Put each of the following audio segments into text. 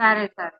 सारे सारे।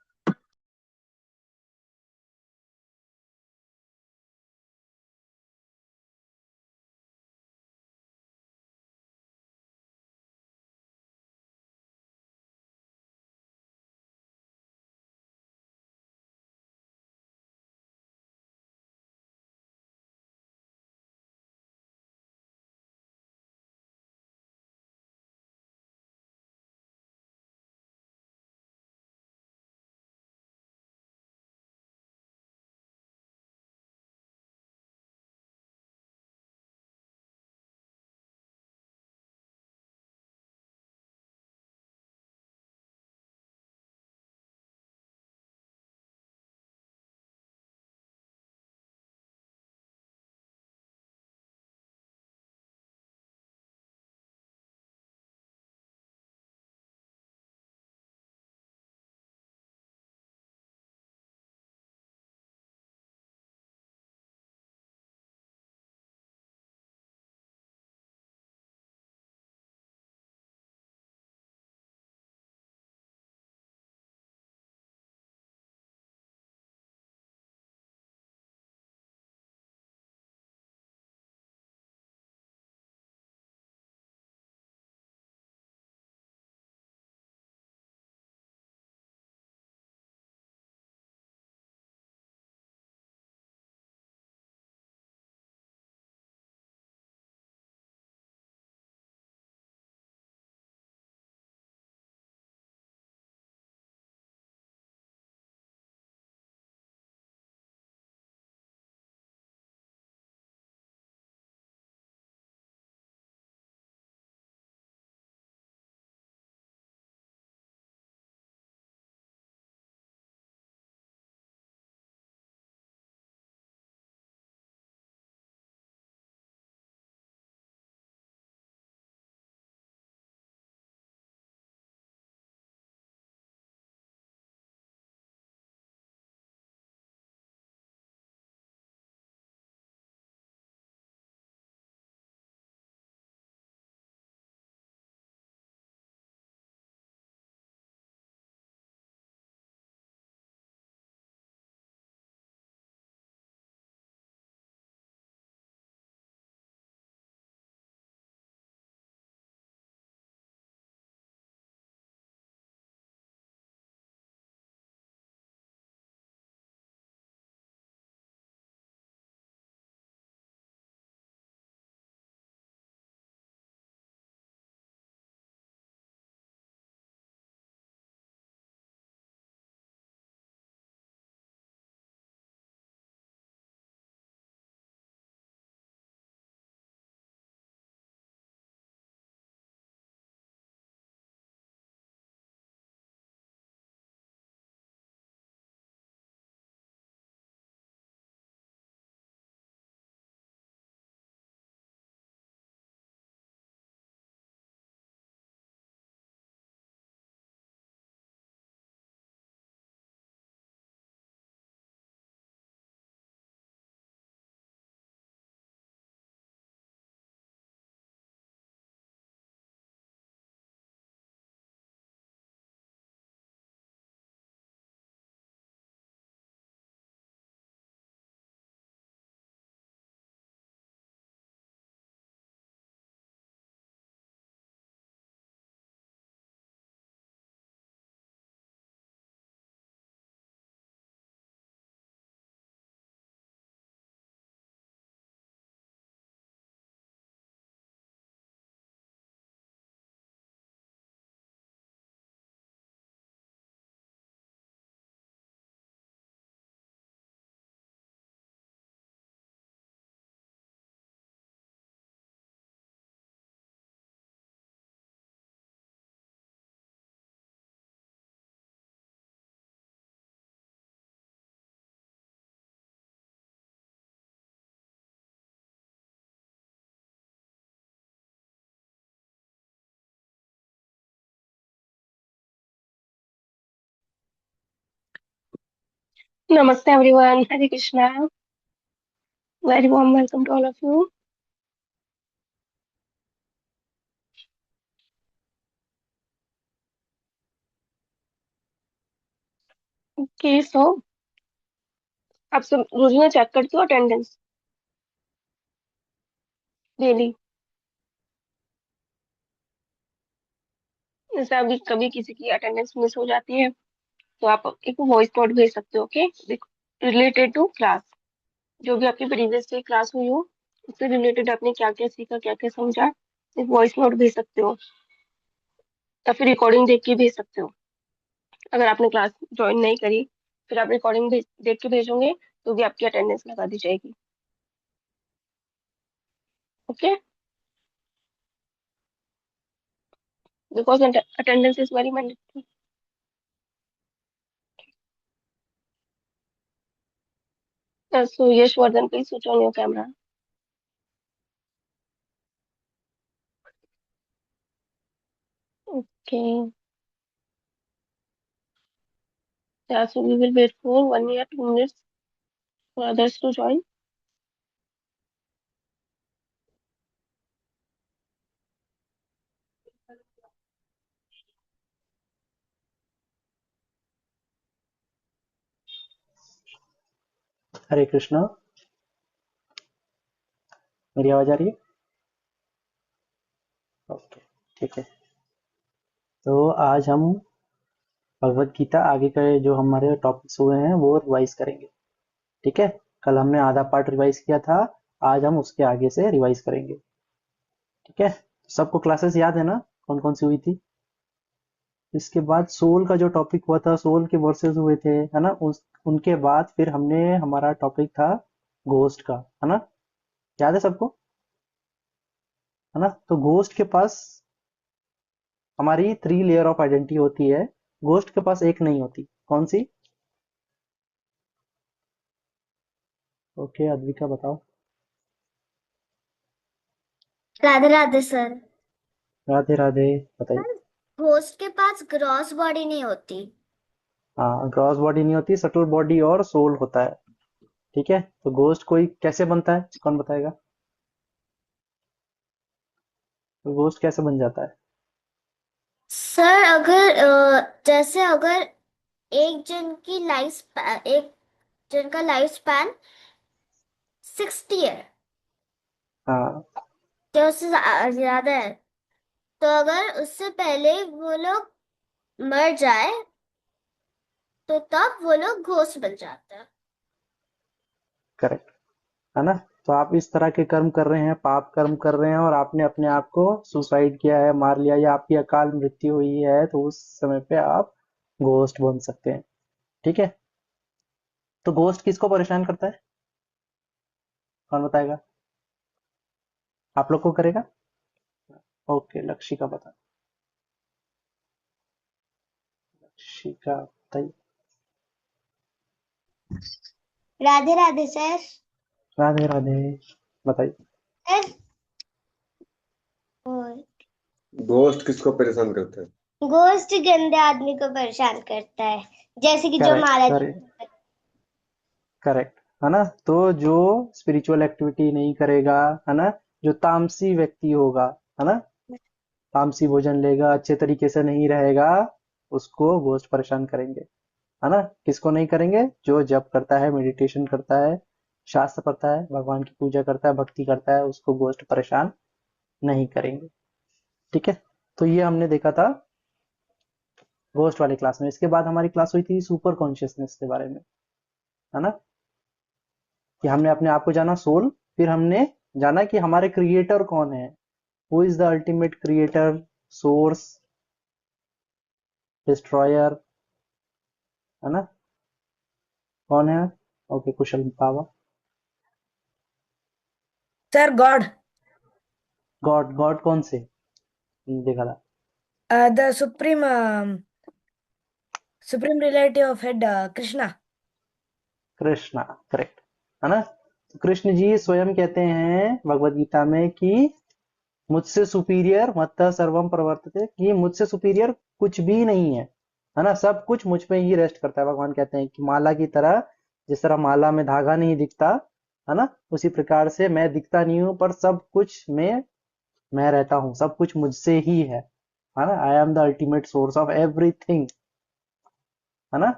Namaste everyone, Hare Krishna. Very warm welcome to all of you. Okay, so आप सब रोजाना चेक करते हो अटेंडेंस डेली? जैसे अभी कभी किसी की अटेंडेंस मिस हो जाती है तो आप एक वॉइस नोट भेज सकते हो, ओके, रिलेटेड टू क्लास। जो भी आपकी प्रीवियस डे क्लास हुई हो उससे रिलेटेड आपने क्या क्या सीखा, क्या क्या समझा, एक वॉइस नोट भेज सकते हो, या फिर रिकॉर्डिंग देख के भेज सकते हो। अगर आपने क्लास ज्वाइन नहीं करी, फिर आप रिकॉर्डिंग देख के भेजोगे तो भी आपकी अटेंडेंस लगा दी जाएगी। Okay, because attendance is very mandatory. So Yashvardhan, please switch on your camera. Okay, yeah, so we will wait for 1 year 2 minutes for others to join. हरे कृष्णा। मेरी आवाज आ रही है? ओके, ठीक है। तो आज हम भगवत गीता आगे के जो हमारे टॉपिक्स हुए हैं वो रिवाइज करेंगे। ठीक है, कल हमने आधा पार्ट रिवाइज किया था, आज हम उसके आगे से रिवाइज करेंगे। ठीक है, सबको क्लासेस याद है ना, कौन कौन सी हुई थी? इसके बाद सोल का जो टॉपिक हुआ था, सोल के वर्सेस हुए थे, है ना। उनके बाद फिर हमने हमारा टॉपिक था घोस्ट का, है ना। याद है सबको, है ना। तो घोस्ट के पास हमारी 3 लेयर ऑफ आइडेंटिटी होती है, घोस्ट के पास एक नहीं होती। कौन सी? ओके, अद्विका बताओ। राधे राधे सर। राधे राधे, बताइए। घोस्ट के पास ग्रॉस बॉडी नहीं होती। हाँ, ग्रॉस बॉडी नहीं होती, सटल बॉडी और सोल होता है। ठीक है, तो घोस्ट कोई कैसे बनता है, कौन बताएगा? तो घोस्ट कैसे बन जाता है? सर अगर जैसे अगर एक जन का लाइफ स्पैन 60 है हाँ, या उससे ज्यादा है, तो अगर उससे पहले वो लोग मर जाए तो तब वो लोग घोस्ट बन जाते हैं। करेक्ट, है ना। तो आप इस तरह के कर्म कर रहे हैं, पाप कर्म कर रहे हैं, और आपने अपने आप को सुसाइड किया है, मार लिया, या आपकी अकाल मृत्यु हुई है, तो उस समय पे आप घोस्ट बन सकते हैं। ठीक है, तो घोस्ट किसको परेशान करता है, कौन बताएगा? आप लोग को करेगा? ओके, लक्षिका बता। लक्षिका बताइए। राधे राधे सर। राधे राधे, बताइए। सर दोस्त किसको परेशान करते हैं? घोस्ट गंदे आदमी को परेशान करता है, जैसे कि जो करेक्ट माला करेक्ट, करेक्ट, है ना। तो जो स्पिरिचुअल एक्टिविटी नहीं करेगा, है ना, जो तामसी व्यक्ति होगा, है ना, तामसी भोजन लेगा, अच्छे तरीके से नहीं रहेगा, उसको घोस्ट परेशान करेंगे, है ना। किसको नहीं करेंगे? जो जप करता है, मेडिटेशन करता है, शास्त्र पढ़ता है, भगवान की पूजा करता है, भक्ति करता है, उसको घोस्ट परेशान नहीं करेंगे। ठीक है, तो ये हमने देखा था घोस्ट वाली क्लास में। इसके बाद हमारी क्लास हुई थी सुपर कॉन्शियसनेस के बारे में, है ना, कि हमने अपने आप को जाना, सोल। फिर हमने जाना कि हमारे क्रिएटर कौन है, who is the ultimate creator, source, destroyer, है ना, कौन है? ओके, कुशल बाबा। सर गॉड, गॉड, गॉड कौन से देखा था? The supreme relative of head Krishna. Krishna, correct, है ना। तो कृष्ण जी स्वयं कहते हैं भगवत गीता में कि मुझसे सुपीरियर मत्तः सर्वम प्रवर्तते, कि मुझसे सुपीरियर कुछ भी नहीं है ना। सब कुछ मुझ पे ही रेस्ट करता है। भगवान कहते हैं कि माला की तरह, जिस तरह माला में धागा नहीं दिखता, है ना, उसी प्रकार से मैं दिखता नहीं हूं, पर सब कुछ में मैं रहता हूँ, सब कुछ मुझसे ही है ना। आई am the ultimate source of everything, है ना।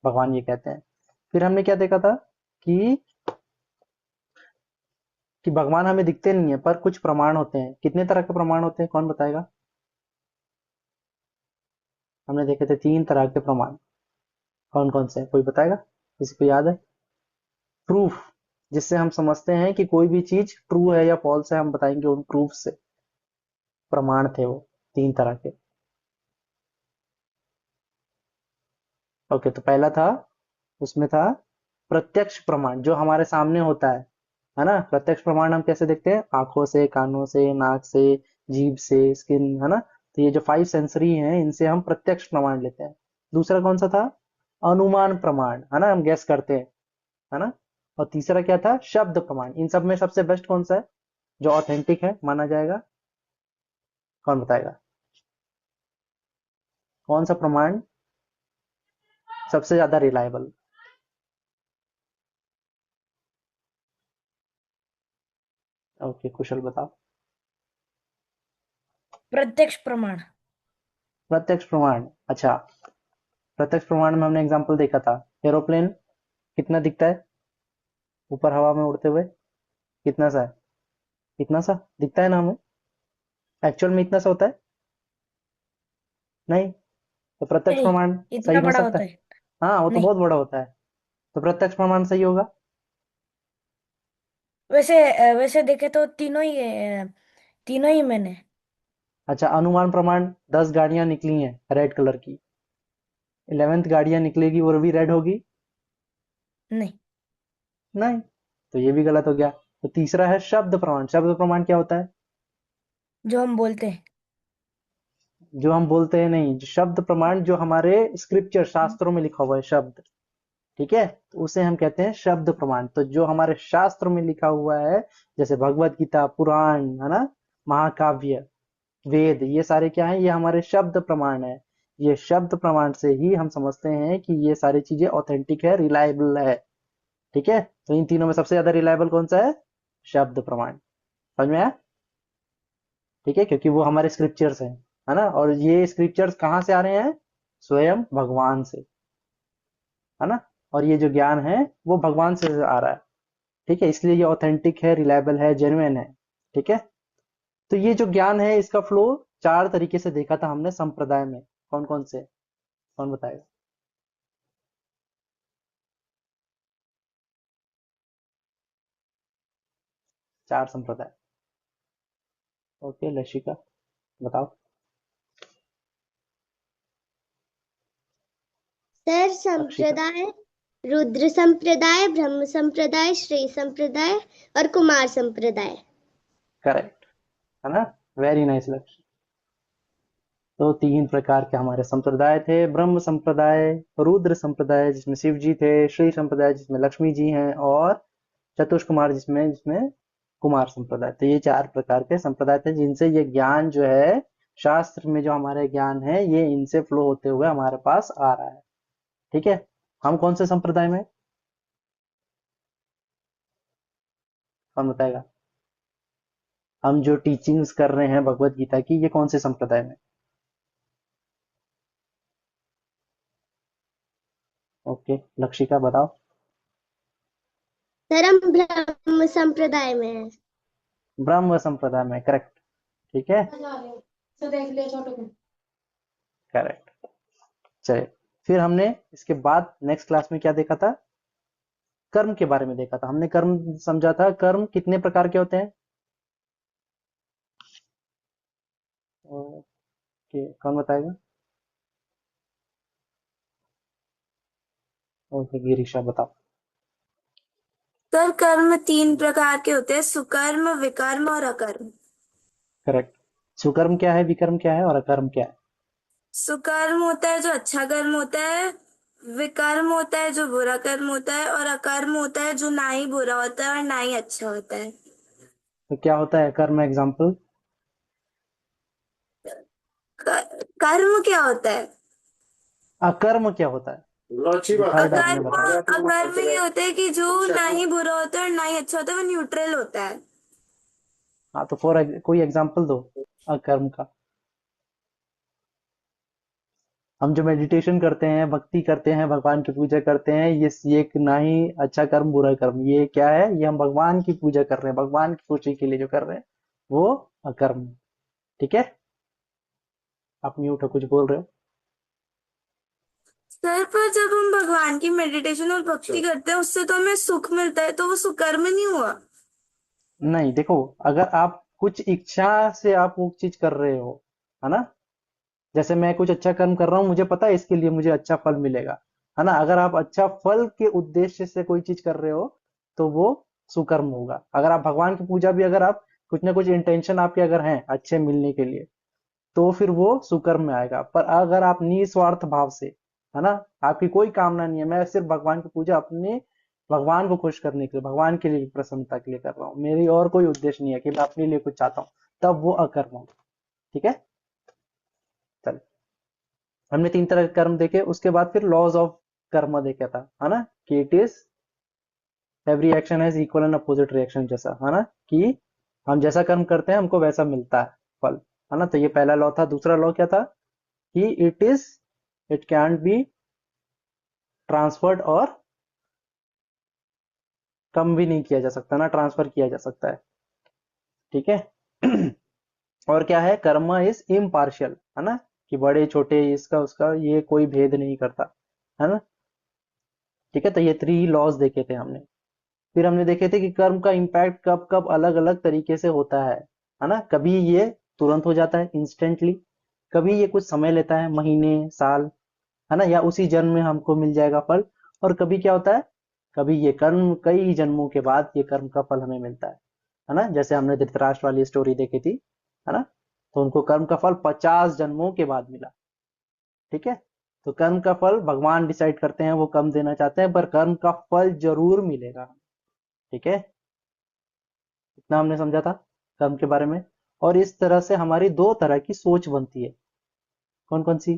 भगवान ये कहते हैं। फिर हमने क्या देखा था कि भगवान हमें दिखते नहीं है पर कुछ प्रमाण होते हैं। कितने तरह के प्रमाण होते हैं, कौन बताएगा? हमने देखे थे 3 तरह के प्रमाण। कौन कौन से हैं? कोई बताएगा? किसी को याद है? प्रूफ, जिससे हम समझते हैं कि कोई भी चीज ट्रू है या फॉल्स है, हम बताएंगे उन प्रूफ से। प्रमाण थे वो 3 तरह के। ओके, तो पहला था, उसमें था प्रत्यक्ष प्रमाण, जो हमारे सामने होता है ना। प्रत्यक्ष प्रमाण हम कैसे देखते हैं? आंखों से, कानों से, नाक से, जीभ से, स्किन, है ना। तो ये जो 5 सेंसरी हैं, इनसे हम प्रत्यक्ष प्रमाण लेते हैं। दूसरा कौन सा था? अनुमान प्रमाण, है ना, हम गैस करते हैं, है ना। और तीसरा क्या था? शब्द प्रमाण। इन सब में सबसे बेस्ट कौन सा है, जो ऑथेंटिक है माना जाएगा? कौन बताएगा? कौन सा प्रमाण सबसे ज्यादा रिलायबल? ओके, कुशल बताओ। प्रत्यक्ष प्रमाण। प्रत्यक्ष प्रमाण, अच्छा। प्रत्यक्ष प्रमाण में हमने एग्जांपल देखा था, एरोप्लेन कितना दिखता है ऊपर हवा में उड़ते हुए? कितना सा है? इतना सा दिखता है ना हमें? एक्चुअल में इतना सा होता है? नहीं। तो प्रत्यक्ष नहीं, प्रमाण सही इतना हो बड़ा सकता होता है? है। हाँ, वो तो नहीं, बहुत बड़ा होता है। तो प्रत्यक्ष प्रमाण सही होगा। वैसे देखे तो तीनों ही मैंने। अच्छा, अनुमान प्रमाण, 10 गाड़ियां निकली हैं रेड कलर की, 11th गाड़ियां निकलेगी वो भी रेड होगी? नहीं, नहीं। तो ये भी गलत हो गया। तो तीसरा है शब्द प्रमाण। शब्द प्रमाण क्या होता है? जो हम बोलते हैं। जो हम बोलते हैं नहीं, जो शब्द प्रमाण, जो हमारे स्क्रिप्चर, शास्त्रों में लिखा हुआ है शब्द, ठीक है, तो उसे हम कहते हैं शब्द प्रमाण। तो जो हमारे शास्त्र में लिखा हुआ है, जैसे भगवत गीता, पुराण, है ना, महाकाव्य, वेद, ये सारे क्या है? ये हमारे शब्द प्रमाण है। ये शब्द प्रमाण से ही हम समझते हैं कि ये सारी चीजें ऑथेंटिक है, रिलायबल है। ठीक है, तो इन तीनों में सबसे ज्यादा रिलायबल कौन सा है? शब्द प्रमाण। समझ में आया? ठीक है, क्योंकि वो हमारे स्क्रिप्चर्स हैं, है ना। और ये स्क्रिप्चर्स कहाँ से आ रहे हैं? स्वयं भगवान से, है ना। और ये जो ज्ञान है वो भगवान से आ रहा है। ठीक है, इसलिए ये ऑथेंटिक है, रिलायबल है, जेन्युइन है। ठीक है, तो ये जो ज्ञान है, इसका फ्लो 4 तरीके से देखा था हमने संप्रदाय में। कौन कौन से? कौन बताएगा? 4 संप्रदाय। ओके, लशिका बताओ। सर, लक्षिका। संप्रदाय रुद्र संप्रदाय, ब्रह्म संप्रदाय, श्री संप्रदाय और कुमार संप्रदाय। करेक्ट, है ना। वेरी नाइस लक्ष्य। तो 3 प्रकार के हमारे संप्रदाय थे, ब्रह्म संप्रदाय, रुद्र संप्रदाय जिसमें शिव जी थे, श्री संप्रदाय जिसमें लक्ष्मी जी हैं, और चतुष कुमार जिसमें जिसमें कुमार संप्रदाय। तो ये 4 प्रकार के संप्रदाय थे, जिनसे ये ज्ञान जो है, शास्त्र में जो हमारे ज्ञान है, ये इनसे फ्लो होते हुए हमारे पास आ रहा है। ठीक है, हम कौन से संप्रदाय में? कौन बताएगा? हम जो टीचिंग्स कर रहे हैं भगवत गीता की, ये कौन से संप्रदाय में? ओके, लक्षिका बताओ। सर, हम ब्रह्म संप्रदाय में हैं। ब्रह्म संप्रदाय में, करेक्ट। ठीक है, करेक्ट। चलिए, फिर हमने इसके बाद नेक्स्ट क्लास में क्या देखा था? कर्म के बारे में देखा था हमने। कर्म समझा था, कर्म कितने प्रकार के होते हैं? ओके, कौन बताएगा? ओके, गिरीशा बताओ। सर, कर्म 3 प्रकार के होते हैं: सुकर्म, विकर्म और अकर्म। करेक्ट। सुकर्म क्या है, विकर्म क्या है, और अकर्म क्या है? सुकर्म होता है जो अच्छा कर्म होता है, विकर्म होता है जो बुरा कर्म होता है, और अकर्म होता है जो ना ही बुरा होता है और ना ही अच्छा होता है। तो क्या होता है कर्म? एग्जाम्पल। कर्म क्या होता है? अकर्म क्या होता है? अच्छी जो बात थर्ड आपने अकर्म बताया। अकर्म ये होता है कि जो ना ही बुरा होता है और ना ही अच्छा होता है, वो न्यूट्रल होता है। हाँ, तो कोई एग्जाम्पल दो अकर्म का। हम जो मेडिटेशन करते हैं, भक्ति करते हैं, भगवान की पूजा करते हैं, ये एक ना ही अच्छा कर्म बुरा कर्म, ये क्या है, ये हम भगवान की पूजा कर रहे हैं, भगवान की खुशी के लिए जो कर रहे हैं वो अकर्म। ठीक है, आप म्यूट हो, कुछ बोल रहे हो? सर पर जब हम भगवान की मेडिटेशन और भक्ति करते हैं उससे तो हमें सुख मिलता है, तो वो सुकर्म नहीं हुआ? नहीं, देखो, अगर आप कुछ इच्छा से आप वो चीज कर रहे हो, है ना, जैसे मैं कुछ अच्छा कर्म कर रहा हूँ, मुझे पता है इसके लिए मुझे अच्छा फल मिलेगा, है ना, अगर आप अच्छा फल के उद्देश्य से कोई चीज कर रहे हो तो वो सुकर्म होगा। अगर आप भगवान की पूजा भी, अगर आप कुछ ना कुछ इंटेंशन आपके अगर हैं अच्छे मिलने के लिए, तो फिर वो सुकर्म में आएगा। पर अगर आप निस्वार्थ भाव से, है ना, आपकी कोई कामना नहीं है, मैं सिर्फ भगवान की पूजा अपने भगवान को खुश करने के लिए, भगवान के लिए प्रसन्नता के लिए कर रहा हूँ, मेरी और कोई उद्देश्य नहीं है कि मैं अपने लिए कुछ चाहता हूँ, तब वो अकर्म होगा। ठीक है, चल, हमने 3 तरह के कर्म देखे, उसके बाद फिर लॉज ऑफ कर्म देखा था, है ना, कि it is every action has equal and opposite reaction, जैसा, है ना, कि हम जैसा कर्म करते हैं हमको वैसा मिलता है फल, है ना। तो ये पहला लॉ था। दूसरा लॉ क्या था, कि इट कैन बी ट्रांसफर्ड, और कम भी नहीं किया जा सकता ना, ट्रांसफर किया जा सकता है। ठीक है। और क्या है, कर्म इज इम्पार्शियल, है ना, कि बड़े छोटे इसका उसका ये कोई भेद नहीं करता, है ना। ठीक है, तो ये 3 लॉज देखे थे हमने। फिर हमने देखे थे कि कर्म का इम्पैक्ट कब कब अलग अलग तरीके से होता है ना। कभी ये तुरंत हो जाता है, इंस्टेंटली, कभी ये कुछ समय लेता है, महीने, साल, है ना, या उसी जन्म में हमको मिल जाएगा फल। और कभी क्या होता है, कभी ये कर्म कई जन्मों के बाद ये कर्म का फल हमें मिलता है ना। जैसे हमने धृतराष्ट्र वाली स्टोरी देखी थी, है ना, तो उनको कर्म का फल 50 जन्मों के बाद मिला। ठीक है, तो कर्म का फल भगवान डिसाइड करते हैं वो कम देना चाहते हैं, पर कर्म का फल जरूर मिलेगा। ठीक है, इतना हमने समझा था कर्म के बारे में। और इस तरह से हमारी 2 तरह की सोच बनती है। कौन कौन सी,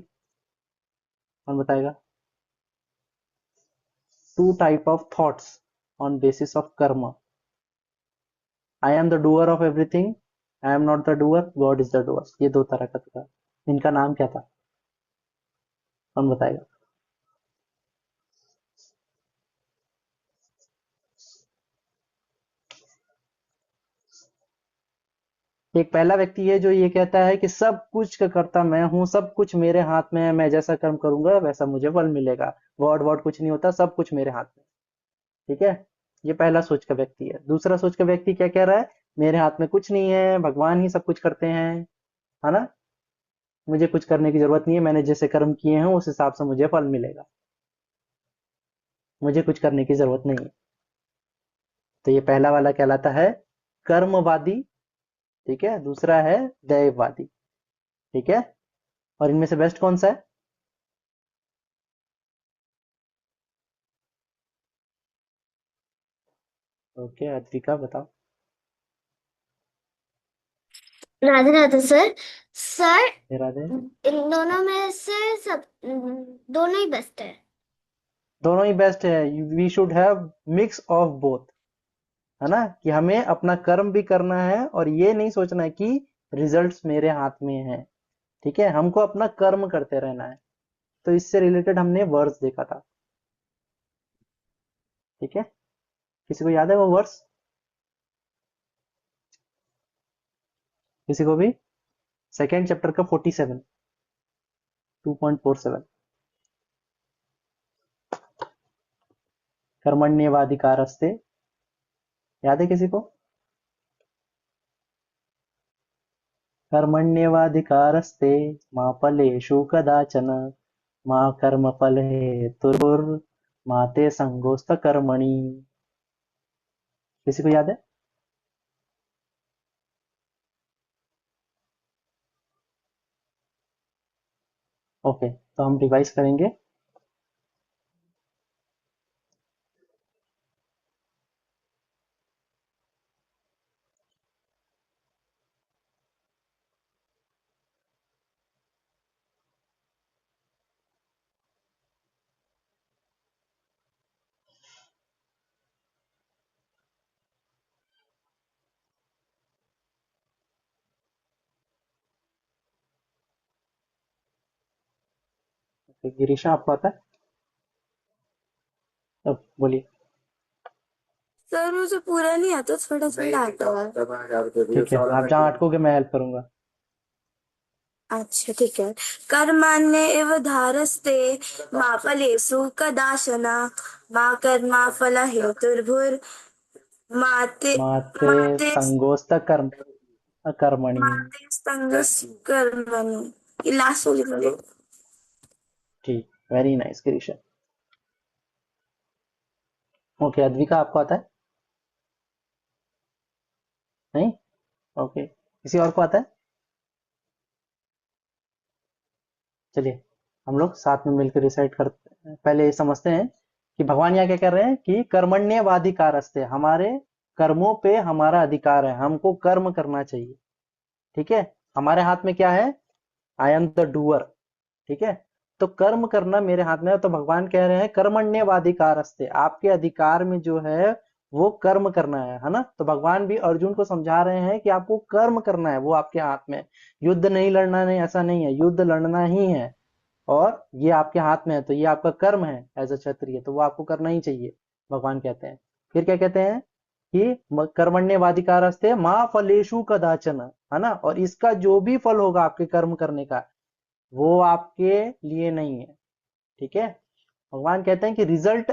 कौन बताएगा? 2 type of thoughts on basis of karma. I am the doer of everything, I am not the doer, God is the doer. ये 2 तरह का था। इनका नाम क्या था, कौन बताएगा? एक पहला व्यक्ति है जो ये कहता है कि सब कुछ का कर्ता मैं हूँ, सब कुछ मेरे हाथ में है, मैं जैसा कर्म करूंगा वैसा मुझे फल मिलेगा, गॉड वॉड कुछ नहीं होता, सब कुछ मेरे हाथ में। ठीक है, ये पहला सोच का व्यक्ति है। दूसरा सोच का व्यक्ति क्या कह रहा है, मेरे हाथ में कुछ नहीं है, भगवान ही सब कुछ करते हैं, है ना, मुझे कुछ करने की जरूरत नहीं है, मैंने जैसे कर्म किए हैं उस हिसाब से मुझे फल मिलेगा, मुझे कुछ करने की जरूरत नहीं है। तो ये पहला वाला कहलाता है कर्मवादी। ठीक है, दूसरा है दैववादी। ठीक है, और इनमें से बेस्ट कौन सा है? ओके, अद्विका बताओ। राधे राधे सर। सर, राधे। इन दोनों में से सब दोनों ही बेस्ट है। दोनों ही बेस्ट है, we should have mix of both, है ना, कि हमें अपना कर्म भी करना है और ये नहीं सोचना है कि रिजल्ट्स मेरे हाथ में है। ठीक है, हमको अपना कर्म करते रहना है। तो इससे रिलेटेड हमने वर्स देखा था। ठीक है, किसी को याद है वो वर्स, किसी को भी? सेकेंड चैप्टर का 47, 2.47, कर्मण्येवाधिकारस्ते, याद है किसी को? कर्मण्येवाधिकारस्ते मा फलेषु कदाचन, मा कर्मफलहेतुर्मा ते संगोऽस्त कर्मणि। किसी को याद है? ओके, तो हम रिवाइज करेंगे। तो गिरीशा आपको आता है? अब बोलिए। सर मुझे पूरा नहीं आता, थोड़ा थोड़ा आता है। ठीक है, आप जहाँ अटकोगे मैं हेल्प करूंगा। अच्छा ठीक है। कर्माण्य एव धारस्ते मा फलेषु कदाचन मा कर्मा फल हेतुर्भुर् माते माते माते संगोस्त कर्म अकर्मणि। माते संगस कर्मणि। ये लास्ट वाली बोलो। ठीक, very nice Girisha. Okay, Advika आपको आता है? नहीं? ओके, किसी और को आता है? चलिए हम लोग साथ में मिलकर रिसाइट करते हैं। पहले ये समझते हैं कि भगवान यहाँ क्या कर रहे हैं कि कर्मण्यवाधिकारस्ते, हमारे कर्मों पे हमारा अधिकार है, हमको कर्म करना चाहिए। ठीक है, हमारे हाथ में क्या है? आई एम द डूअर। ठीक है, तो कर्म करना मेरे हाथ में है। तो भगवान कह रहे हैं कर्मण्यवाधिकारस्ते, आपके अधिकार में जो है वो कर्म करना है ना। तो भगवान भी अर्जुन को समझा रहे हैं कि आपको कर्म करना है, वो आपके हाथ में है। युद्ध नहीं लड़ना, नहीं ऐसा नहीं है, युद्ध लड़ना ही है और ये आपके हाथ में है, तो ये आपका कर्म है एज अ क्षत्रिय, तो वो आपको करना ही चाहिए, भगवान कहते हैं। फिर क्या कहते हैं कि कर्मण्यवाधिकारस्ते माँ फलेषु कदाचन, है ना। और इसका जो भी फल होगा आपके कर्म करने का, वो आपके लिए नहीं है। ठीक है, भगवान कहते हैं कि रिजल्ट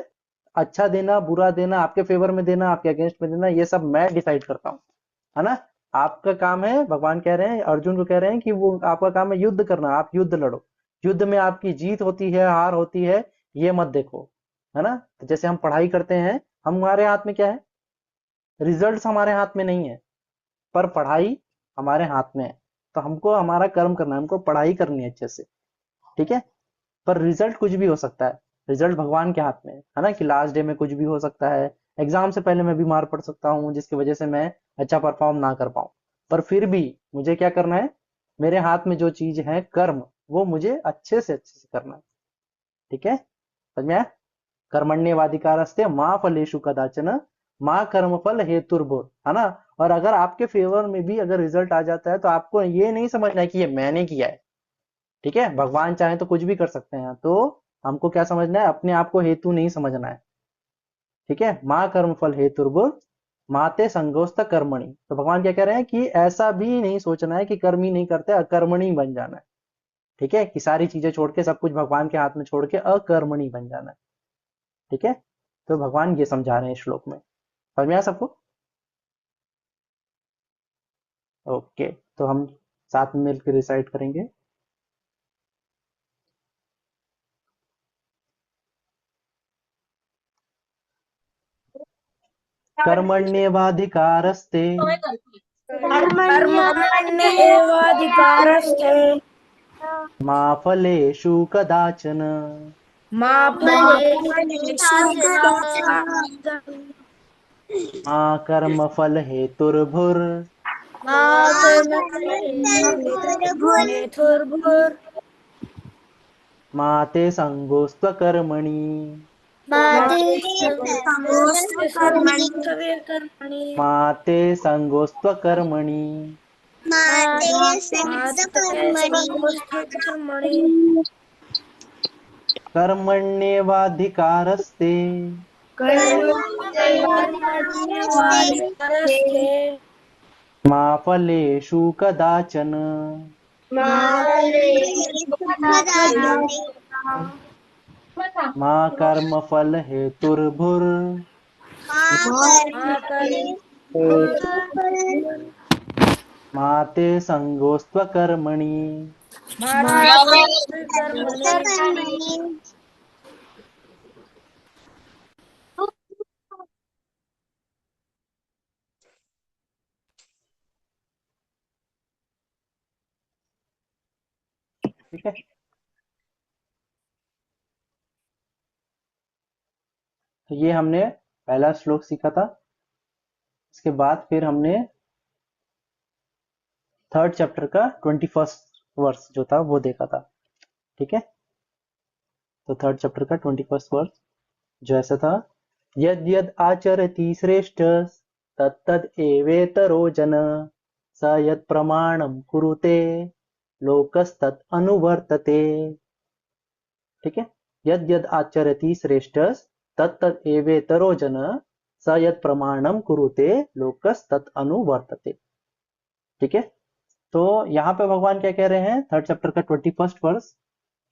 अच्छा देना, बुरा देना, आपके फेवर में देना, आपके अगेंस्ट में देना, ये सब मैं डिसाइड करता हूँ, है ना। आपका काम है, भगवान कह रहे हैं, अर्जुन को कह रहे हैं कि वो आपका काम है युद्ध करना, आप युद्ध लड़ो। युद्ध में आपकी जीत होती है, हार होती है, ये मत देखो, है ना। तो जैसे हम पढ़ाई करते हैं, हमारे हाथ में क्या है? रिजल्ट्स हमारे हाथ में नहीं है, पर पढ़ाई हमारे हाथ में है। तो हमको हमारा कर्म करना है, हमको पढ़ाई करनी है अच्छे से। ठीक है, पर रिजल्ट कुछ भी हो सकता है, रिजल्ट भगवान के हाथ में है ना। कि लास्ट डे में कुछ भी हो सकता है, एग्जाम से पहले मैं बीमार पड़ सकता हूँ जिसकी वजह से मैं अच्छा परफॉर्म ना कर पाऊँ, पर फिर भी मुझे क्या करना है? मेरे हाथ में जो चीज है कर्म, वो मुझे अच्छे से करना है। ठीक है, समझ में आया? कर्मण्यवाधिकारस्ते माँ फलेषु कदाचन माँ कर्म फल हेतुर्भुर, है ना। और अगर आपके फेवर में भी अगर रिजल्ट आ जाता है तो आपको ये नहीं समझना है कि ये मैंने किया है। ठीक है, भगवान चाहे तो कुछ भी कर सकते हैं, तो हमको क्या समझना है? अपने आप को हेतु नहीं समझना है। ठीक है, माँ कर्म फल हेतुर्भुर माते संगोस्त कर्मणि। तो भगवान क्या कह रहे हैं कि ऐसा भी नहीं सोचना है कि कर्म ही नहीं करते, अकर्मणी बन जाना है। ठीक है, कि सारी चीजें छोड़ के, सब कुछ भगवान के हाथ में छोड़ के अकर्मणी बन जाना है। ठीक है, तो भगवान ये समझा रहे हैं श्लोक में। समझ में आया सबको? ओके, तो हम साथ में मिलकर रिसाइट करेंगे। कर्मण्येवाधिकारस्ते कर्मण्य एवाधिकारस्ते मा फलेषु कदाचन मा फलेषु कदाचन मा कर्मफल हेतुर्भुर् मा हेतुर्भुर् मा ते संगोस्त्वकर्मणि माते समोस्त कर्मणि कर्मणि मा ते संगोस्त्वकर्मणि माते माते संगोऽस्त्वकर्मणि कर्मण्येवाधिकारस्ते कर्मण्येवाधिकारस्ते मा फलेषु कदाचन मा कर्मफल हेतुर्भुर् मा मा ते संगोस्त्वकर्मणि। कर्मणि ठीक है, तो ये हमने पहला श्लोक सीखा था। इसके बाद फिर हमने थर्ड चैप्टर का 21st वर्स जो था वो देखा था। ठीक है, तो थर्ड चैप्टर का 21st वर्स जो ऐसा था, यद यद आचरति श्रेष्ठ तत्तद एवेतरो जन स यत् प्रमाणम कुरुते लोकस्तत् अनुवर्तते। ठीक है। यद यद आचरति श्रेष्ठ तत्तद एवेतरो जन स यद प्रमाणम कुरुते लोकस तत् अनुवर्तते। ठीक है। तो यहाँ पे भगवान क्या कह रहे हैं, 3rd चैप्टर का 21st वर्स,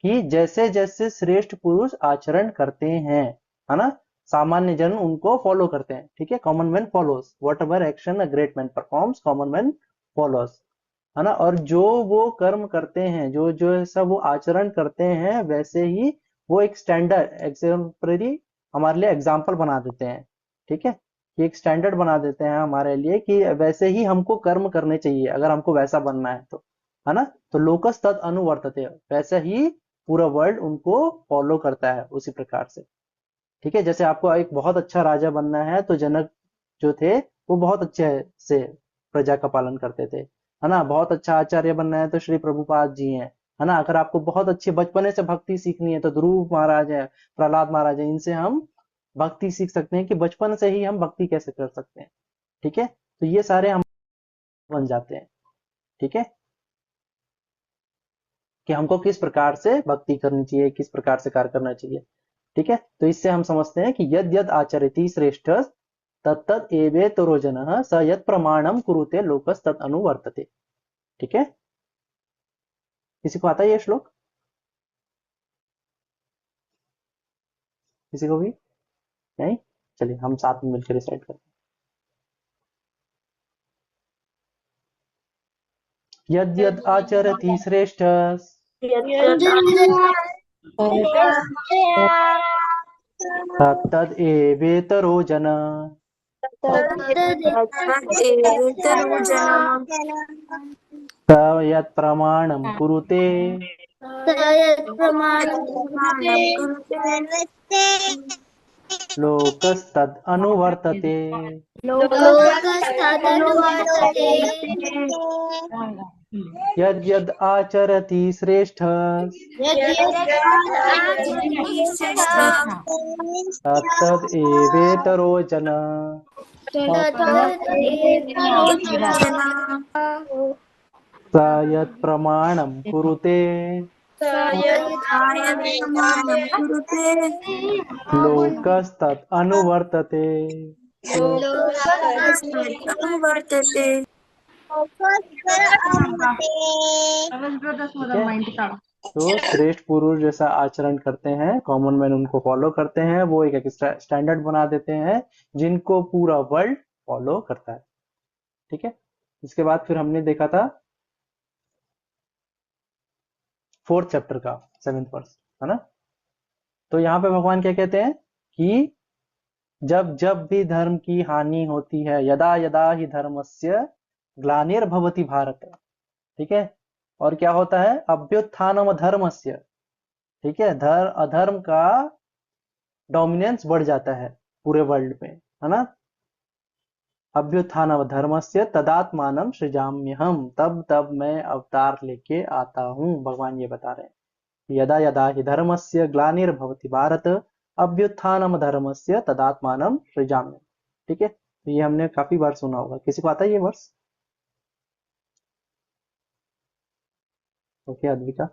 कि जैसे जैसे श्रेष्ठ पुरुष आचरण करते हैं, है ना, सामान्य जन उनको फॉलो करते हैं। ठीक है। Common man follows what ever action a great man performs, common man follows, है ना। और जो वो कर्म करते हैं, जो जो सब वो आचरण करते हैं, वैसे ही वो एक स्टैंडर्ड एग्जाम्पलरी हमारे लिए एग्जाम्पल बना देते हैं। ठीक है। ये एक स्टैंडर्ड बना देते हैं हमारे लिए कि वैसे ही हमको कर्म करने चाहिए अगर हमको वैसा बनना है तो, है ना। तो लोकस तद अनुवर्तते, वैसे ही पूरा वर्ल्ड उनको फॉलो करता है उसी प्रकार से। ठीक है। जैसे आपको एक बहुत अच्छा राजा बनना है तो जनक जो थे वो बहुत अच्छे से प्रजा का पालन करते थे, है ना। बहुत अच्छा आचार्य बनना है तो श्री प्रभुपाद जी हैं, है ना। अगर आपको बहुत अच्छी बचपने से भक्ति सीखनी है तो ध्रुव महाराज है, प्रहलाद महाराज है, इनसे हम भक्ति सीख सकते हैं कि बचपन से ही हम भक्ति कैसे कर सकते हैं। ठीक है। तो ये सारे हम बन जाते हैं। ठीक है। कि हमको किस प्रकार से भक्ति करनी चाहिए, किस प्रकार से कार्य करना चाहिए। ठीक है। तो इससे हम समझते हैं कि यद यद आचरति श्रेष्ठ तत्तद एवेतरो जनः स यत् प्रमाणम कुरुते लोकस तत् अनुवर्तते। ठीक है। किसी को आता है ये श्लोक? किसी को भी नहीं? चलिए हम साथ में मिलकर रिसाइट करते हैं। यद यद आचरति श्रेष्ठ तत्तद एवेतरो जनः एवेतरो जनः स यत् प्रमाणम कुरुते प्रमाणं कुरुते लोकस्तद अनुवर्तते। लोकस्तदनुवर्तते। यद यद आचरति श्रेष्ठ तत्तद एवेतरो जनः स यत् प्रमाणम कुरुते प्रमाणं कुरुते लोकस्तत् अनुवर्तते। अनुवर्तते। ठीक है। तो श्रेष्ठ पुरुष जैसा आचरण करते हैं, कॉमन मैन उनको फॉलो करते हैं, वो एक स्टैंडर्ड बना देते हैं जिनको पूरा वर्ल्ड फॉलो करता है। ठीक है। इसके बाद फिर हमने देखा था 4th चैप्टर का 7th वर्स, है ना। तो यहाँ पे भगवान क्या कहते हैं कि जब जब भी धर्म की हानि होती है, यदा यदा ही धर्मस्य ग्लानिर्भवति भारत। ठीक है। और क्या होता है, अभ्युत्थानम धर्मस्य। ठीक है। अधर्म का डोमिनेंस बढ़ जाता है पूरे वर्ल्ड में, है ना। अभ्युत्थानम धर्मस्य तदात्मानम सृजाम्यहम, तब तब मैं अवतार लेके आता हूँ, भगवान ये बता रहे हैं। यदा यदा हि धर्मस्य ग्लानिर्भवति भारत अभ्युत्थानम धर्मस्य तदात्मानम सृजाम्यहम। ठीक है। तो ये हमने काफी बार सुना होगा। किसी को आता है ये वर्स? ओके अद्विका।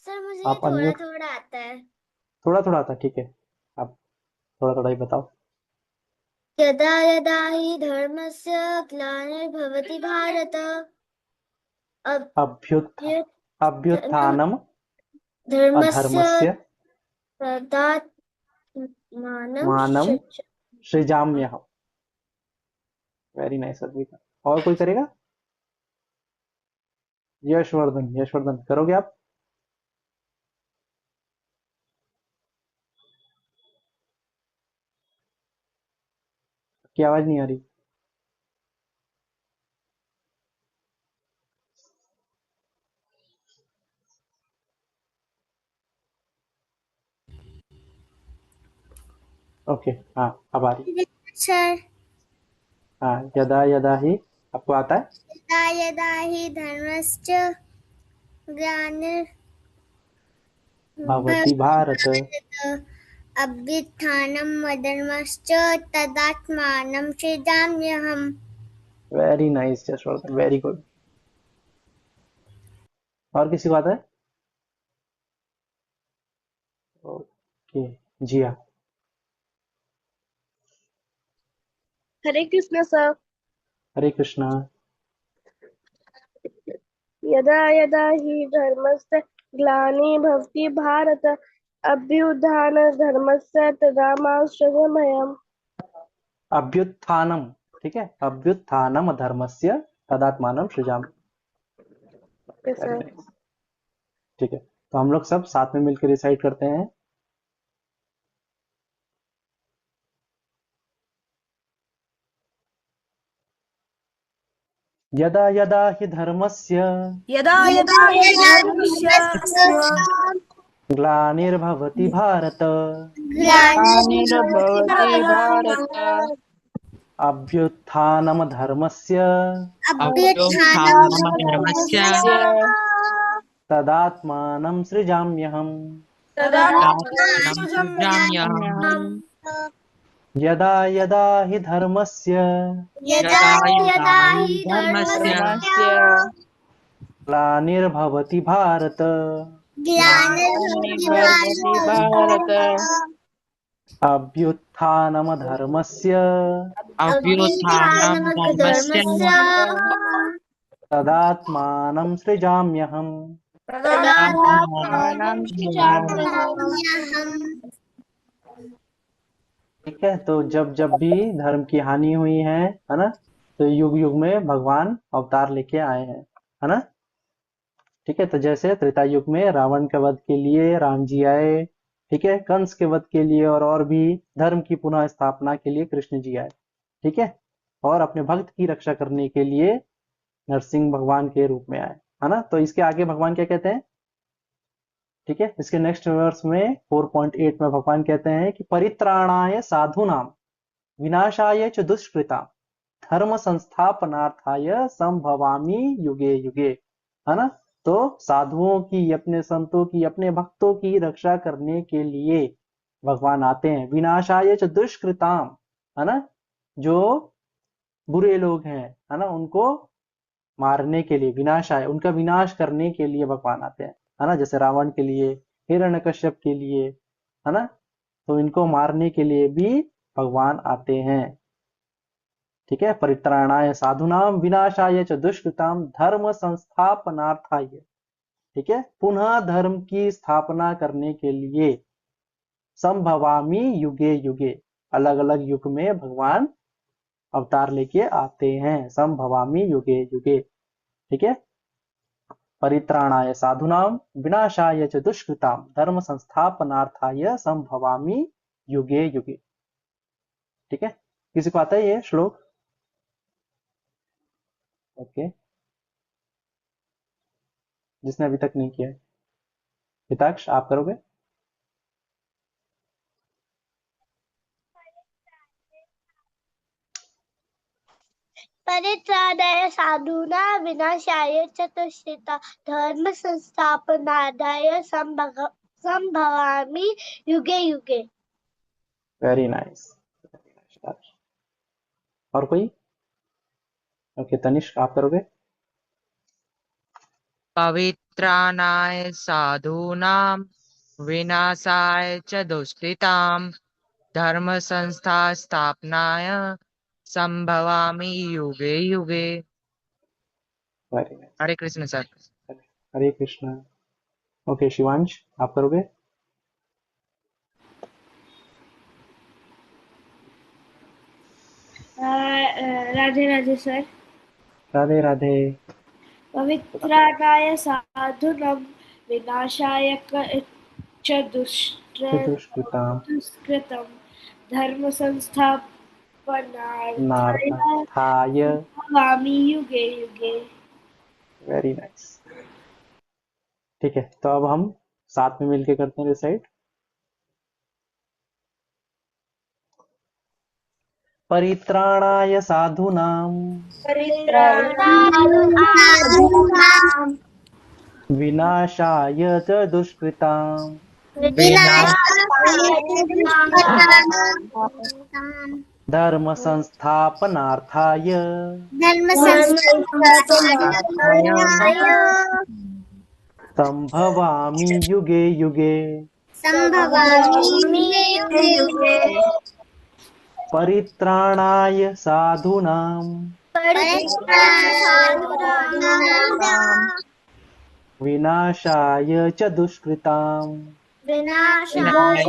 सर मुझे आप थोड़ा अनम्यूट, थोड़ा आता है। थोड़ा थोड़ा आता है, ठीक है। आप थोड़ा थोड़ा ही बताओ। यदा यदा हि धर्मस्य ग्लानिर्भवति भारत अभ्युत्थ अभ्युत्थानं अभ्युत्थानम धर्मस्य अधर्मस्य तदात्मानं मानम सृजाम्यहम। Very nice Advika. और कोई करेगा? यशवर्धन, यशवर्धन करोगे आप? की आवाज नहीं आ रही। ओके, हाँ अब आ रही। सर हाँ, यदा यदा ही, आपको आता है? यदा यदा हि धर्मस्य भवति भारत। अभ्युत्थानम् अधर्मश्च तदात्मानं सृजाम्यहम्। Very nice Yashvardhan, very good. और किसी को आता है? ओके, जिया। हरे कृष्ण सर। हरे कृष्णा। यदा यदा हि धर्मस्य ग्लानिर्भवति भारत अभ्युत्थानधर्मस्य तदात्मानमहम्। अभ्युत्थानम, ठीक है, अभ्युत्थानम धर्मस्य तदात्मानं सृजामि। Yes, very sir. नाइस। ठीक है, तो हम लोग सब साथ में मिलकर रिसाइट करते हैं। यदा यदा हि धर्मस्य यदा यदा हि धर्मस्य ग्लानिर्भवति भारत ग्लानिर्भवति भारत अभ्युत्थानम धर्मस्य अभ्युत्थानमधर्मस्य तदात्मानं सृजाम्यहम्। तदात्मानं सृजाम्यहम्। यदा यदा हि धर्मस्य यदा यदा हि धर्मस्य ग्लानिर्भवति भारत ग्लानिर्भवति भारत अभ्युत्थानम धर्मस्य अभ्युत्थानं धर्मस्य तदात्मानं सृजाम्यहम्। तदात्मानं सृजाम्यहम्। ठीक है, तो जब जब भी धर्म की हानि हुई है ना, तो युग युग में भगवान अवतार लेके आए हैं, है ना। ठीक है, तो जैसे त्रेता युग में रावण के वध के लिए राम जी आए, ठीक है, कंस के वध के लिए और भी धर्म की पुनः स्थापना के लिए कृष्ण जी आए, ठीक है, और अपने भक्त की रक्षा करने के लिए नरसिंह भगवान के रूप में आए, है ना। तो इसके आगे भगवान क्या कहते हैं? ठीक है, इसके नेक्स्ट वर्स में 4.8 में भगवान कहते हैं कि परित्राणाय साधूनाम विनाशाय च दुष्कृताम धर्म संस्थापनार्थाय संभवामि युगे युगे, है ना। तो साधुओं की, अपने संतों की, अपने भक्तों की रक्षा करने के लिए भगवान आते हैं। विनाशाय च दुष्कृताम, है ना, जो बुरे लोग हैं, है ना, उनको मारने के लिए, विनाशाय, उनका विनाश करने के लिए भगवान आते हैं, है ना। जैसे रावण के लिए, हिरण्यकश्यप के लिए, है ना, तो इनको मारने के लिए भी भगवान आते हैं। ठीक है, परित्राणाय साधुनाम विनाशाय च दुष्कृताम धर्म संस्थापनार्थाय, ठीक है, पुनः धर्म की स्थापना करने के लिए संभवामि युगे युगे, अलग अलग युग में भगवान अवतार लेके आते हैं, संभवामि युगे युगे। ठीक है, परित्राणाय साधुनाम विनाशाय च दुष्कृताम धर्म संस्थापनार्थाय संभवामि युगे युगे। ठीक है, किसी को आता है ये श्लोक? ओके, जिसने अभी तक नहीं किया है, हिताक्ष आप करोगे? परित्राणाय साधूनां विनाशाय च दुष्कृतां धर्म संस्थापनार्थाय संभवामि युगे युगे। Very nice. और कोई? ओके, तनिष्क आप करोगे? पवित्राणाय साधूनां विनाशाय च दुष्कृतां धर्म संस्था स्थापनाय संभवामि युगे युगे। वेरी नाइस, हरे कृष्ण सर। हरे कृष्णा। ओके, शिवांश आप करोगे? राधे राधे सर। राधे राधे। पवित्राणाय साधूनां विनाशाय च दुष्कृताम दुष्कृतं धर्म संस्थापनार्थाय नार्थाय। संभवामि युगे युगे। Very nice. ठीक है, तो अब हम साथ में मिलके करते हैं रिसाइट। परित्राणाय साधूनां विनाशाय च दुष्कृतां धर्म संस्थापनार्थाय संभवामि युगे युगे संभवामि युगे युगे परित्राणाय साधूनां परित्राणाय साधूनां विनाशाय च दुष्कृताम् विनाशाय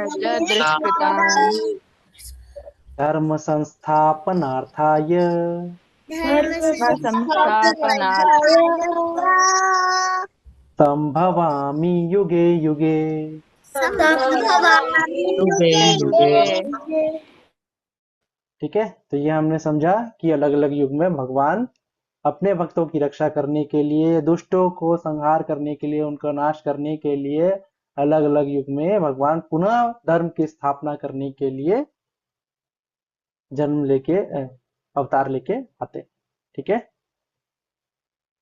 च दुष्कृताम् धर्म संस्थापनार्थाय धर्म संस्थापनार्थाय संभवामि युगे युगे। संभवामि युगे युगे युगे। युगे। ठीक है, तो ये हमने समझा कि अलग अलग युग में भगवान अपने भक्तों की रक्षा करने के लिए, दुष्टों को संहार करने के लिए, उनका नाश करने के लिए अलग अलग युग में भगवान पुनः धर्म की स्थापना करने के लिए जन्म लेके अवतार लेके आते। ठीक है,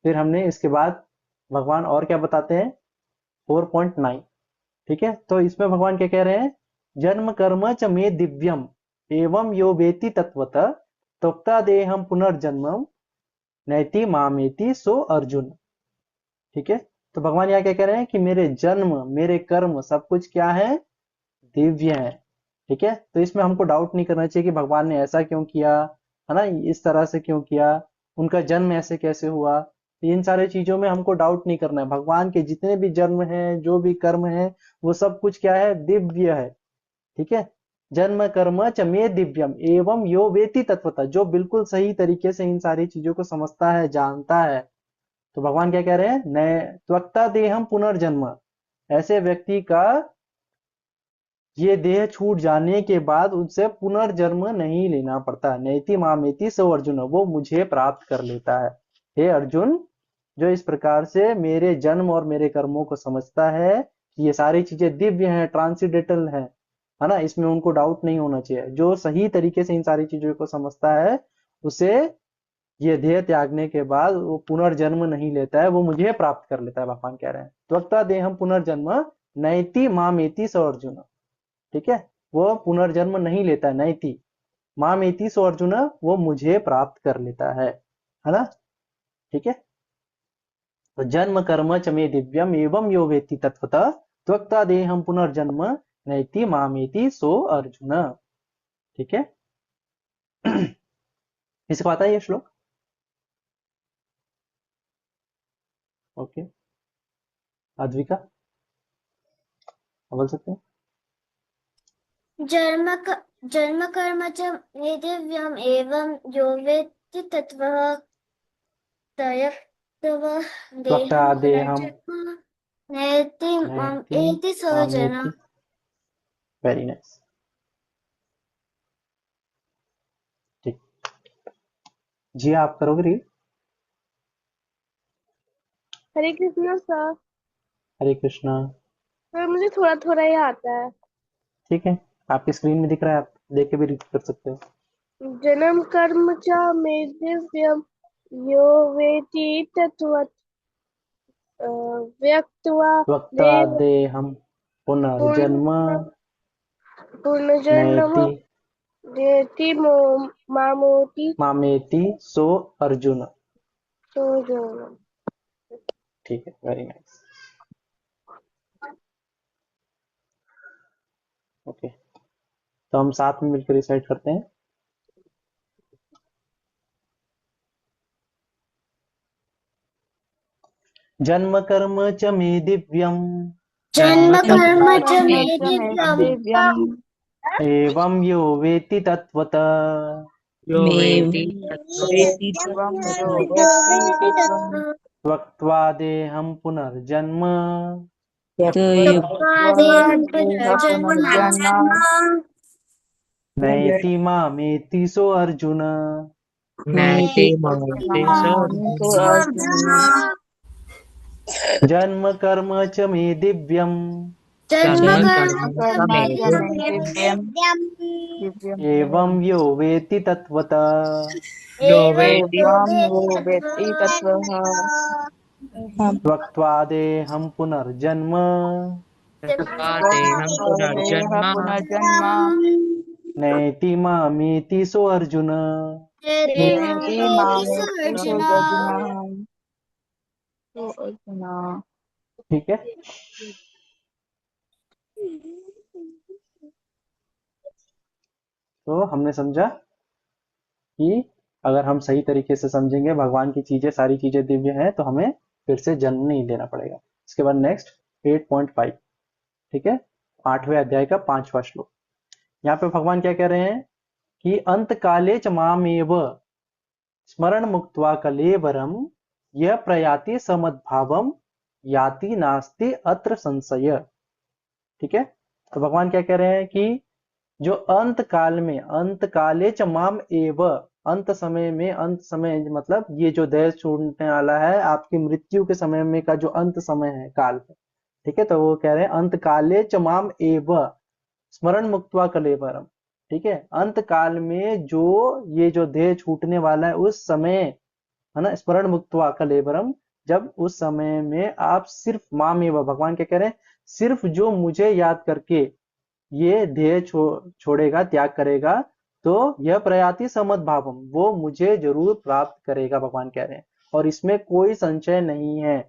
फिर हमने इसके बाद भगवान और क्या बताते हैं 4.9। ठीक है, तो इसमें भगवान क्या कह रहे हैं, जन्म कर्म च मे दिव्यम एवं यो वेति तत्वतः तोक्ता देहम पुनर्जन्मम नैति मामेति सो अर्जुन। ठीक है, तो भगवान यहाँ क्या कह रहे हैं कि मेरे जन्म मेरे कर्म सब कुछ क्या है, दिव्य है। ठीक है, तो इसमें हमको डाउट नहीं करना चाहिए कि भगवान ने ऐसा क्यों किया, है ना, इस तरह से क्यों किया, उनका जन्म ऐसे कैसे हुआ। तो इन सारे चीजों में हमको डाउट नहीं करना है। भगवान के जितने भी जन्म हैं, जो भी कर्म है, वो सब कुछ क्या है, दिव्य है। ठीक है, जन्म कर्म च मे दिव्यम एवं यो वेति तत्वतः, जो बिल्कुल सही तरीके से इन सारी चीजों को समझता है, जानता है। तो भगवान क्या कह रहे हैं, नए त्वक्ता देहम पुनर्जन्म, ऐसे व्यक्ति का ये देह छूट जाने के बाद उनसे पुनर्जन्म नहीं लेना पड़ता। नैति मामेति सो अर्जुन, वो मुझे प्राप्त कर लेता है। हे अर्जुन, जो इस प्रकार से मेरे जन्म और मेरे कर्मों को समझता है कि ये सारी चीजें दिव्य हैं, ट्रांसीडेंटल है ना, इसमें उनको डाउट नहीं होना चाहिए। जो सही तरीके से इन सारी चीजों को समझता है, उसे ये देह त्यागने के बाद वो पुनर्जन्म नहीं लेता है, वो मुझे प्राप्त कर लेता है। भगवान कह रहे हैं त्वक्ता देहम पुनर्जन्म नैति मामेति सो अर्जुन। ठीक है, वो पुनर्जन्म नहीं लेता है, नैति मामेति सो अर्जुन, वो मुझे प्राप्त कर लेता है ना। ठीक है, तो जन्म कर्म च मे दिव्यम एवं यो वेत्ति तत्वतः त्वक्ता देहम पुनर्जन्म नैति मामेति सो अर्जुन। ठीक है, इसको आता है ये श्लोक। ओके, अद्विका बोल सकते हैं। जन्म कर्म च मे दिव्यम एवं यो वेत्ति तत्वः तयक्तव त्वक्ता देहं देहम पुनर्जन्म नैति माम् नैति एति सौजन। मामेति। Very nice. ठीक जी, आप करोगे रीड। हरे कृष्णा सर। हरे कृष्णा। सर मुझे थोड़ा थोड़ा ही आता है। ठीक है, आपकी स्क्रीन में दिख रहा है, आप देख के भी रीड कर सकते हो। जन्म कर्म च मे दिव्यम यो वेति तत्वत् व्यक्त्वा त्वक्ता देहम पुनर्जन्म पुनर्जन्म नैति नेति मामोति मामेति सो अर्जुन। सौजन। ठीक है, वेरी नाइस। ओके, तो हम साथ में मिलकर रिसाइट करते हैं। जन्म कर्म च मे दिव्यम जन्म कर्म च मे दिव्यम दिव्यम एवं यो वेत्ति तत्वतः यो वेति वेति त्वं यो वेत्ति त्वं त्वक्त्वा देहं पुनर्जन्म त्यक्त्वा देहं पुनर्जन्म नैति मामेति सो अर्जुन। नैति मामेति सो अर्जुन। जन्म कर्म च मे दिव्यम जन्म कर्म कर्म मे च मे दिव्यम दिव्यम एवं यो वेत्ति तत्वतः यो एवं वेति यो वेत्ति तत्त्वः त्वक्त्वा देहं पुनर्जन्म त्यक्त्वा देहं पुनर्जन्म पुनर्जन्म नैति मामेति सो अर्जुन। नेति अर्जुन। मामेति सो अर्जुन। ठीक है, तो हमने समझा कि अगर हम सही तरीके से समझेंगे भगवान की चीजें, सारी चीजें दिव्य हैं, तो हमें फिर से जन्म नहीं लेना पड़ेगा। इसके बाद नेक्स्ट 8.5, ठीक है, 8वें अध्याय का 5वां श्लोक। यहाँ पे भगवान क्या कह रहे हैं कि अंत काले च मामेव स्मरण मुक्त्वा कलेवरम यह प्रयाति समद्भावम याति नास्ति अत्र संशय। ठीक है, तो भगवान क्या कह रहे हैं कि जो अंत काल में, अंत काले च माम एव, अंत समय में, अंत समय मतलब ये जो देह छूटने वाला है, आपकी मृत्यु के समय में का जो अंत समय है, काल है, ठीक है, तो वो कह रहे हैं अंत काले च माम एव स्मरण मुक्त्वा कलेवरम। ठीक है, अंत काल में जो ये जो देह छूटने वाला है उस समय, है ना, स्मरण मुक्त्वा कलेवरम, जब उस समय में आप सिर्फ माम एव, भगवान क्या कह रहे हैं, सिर्फ जो मुझे याद करके ये ध्येय छोड़ेगा, त्याग करेगा, तो यह प्रयाति समद्भावम, वो मुझे जरूर प्राप्त करेगा, भगवान कह रहे हैं, और इसमें कोई संशय नहीं है।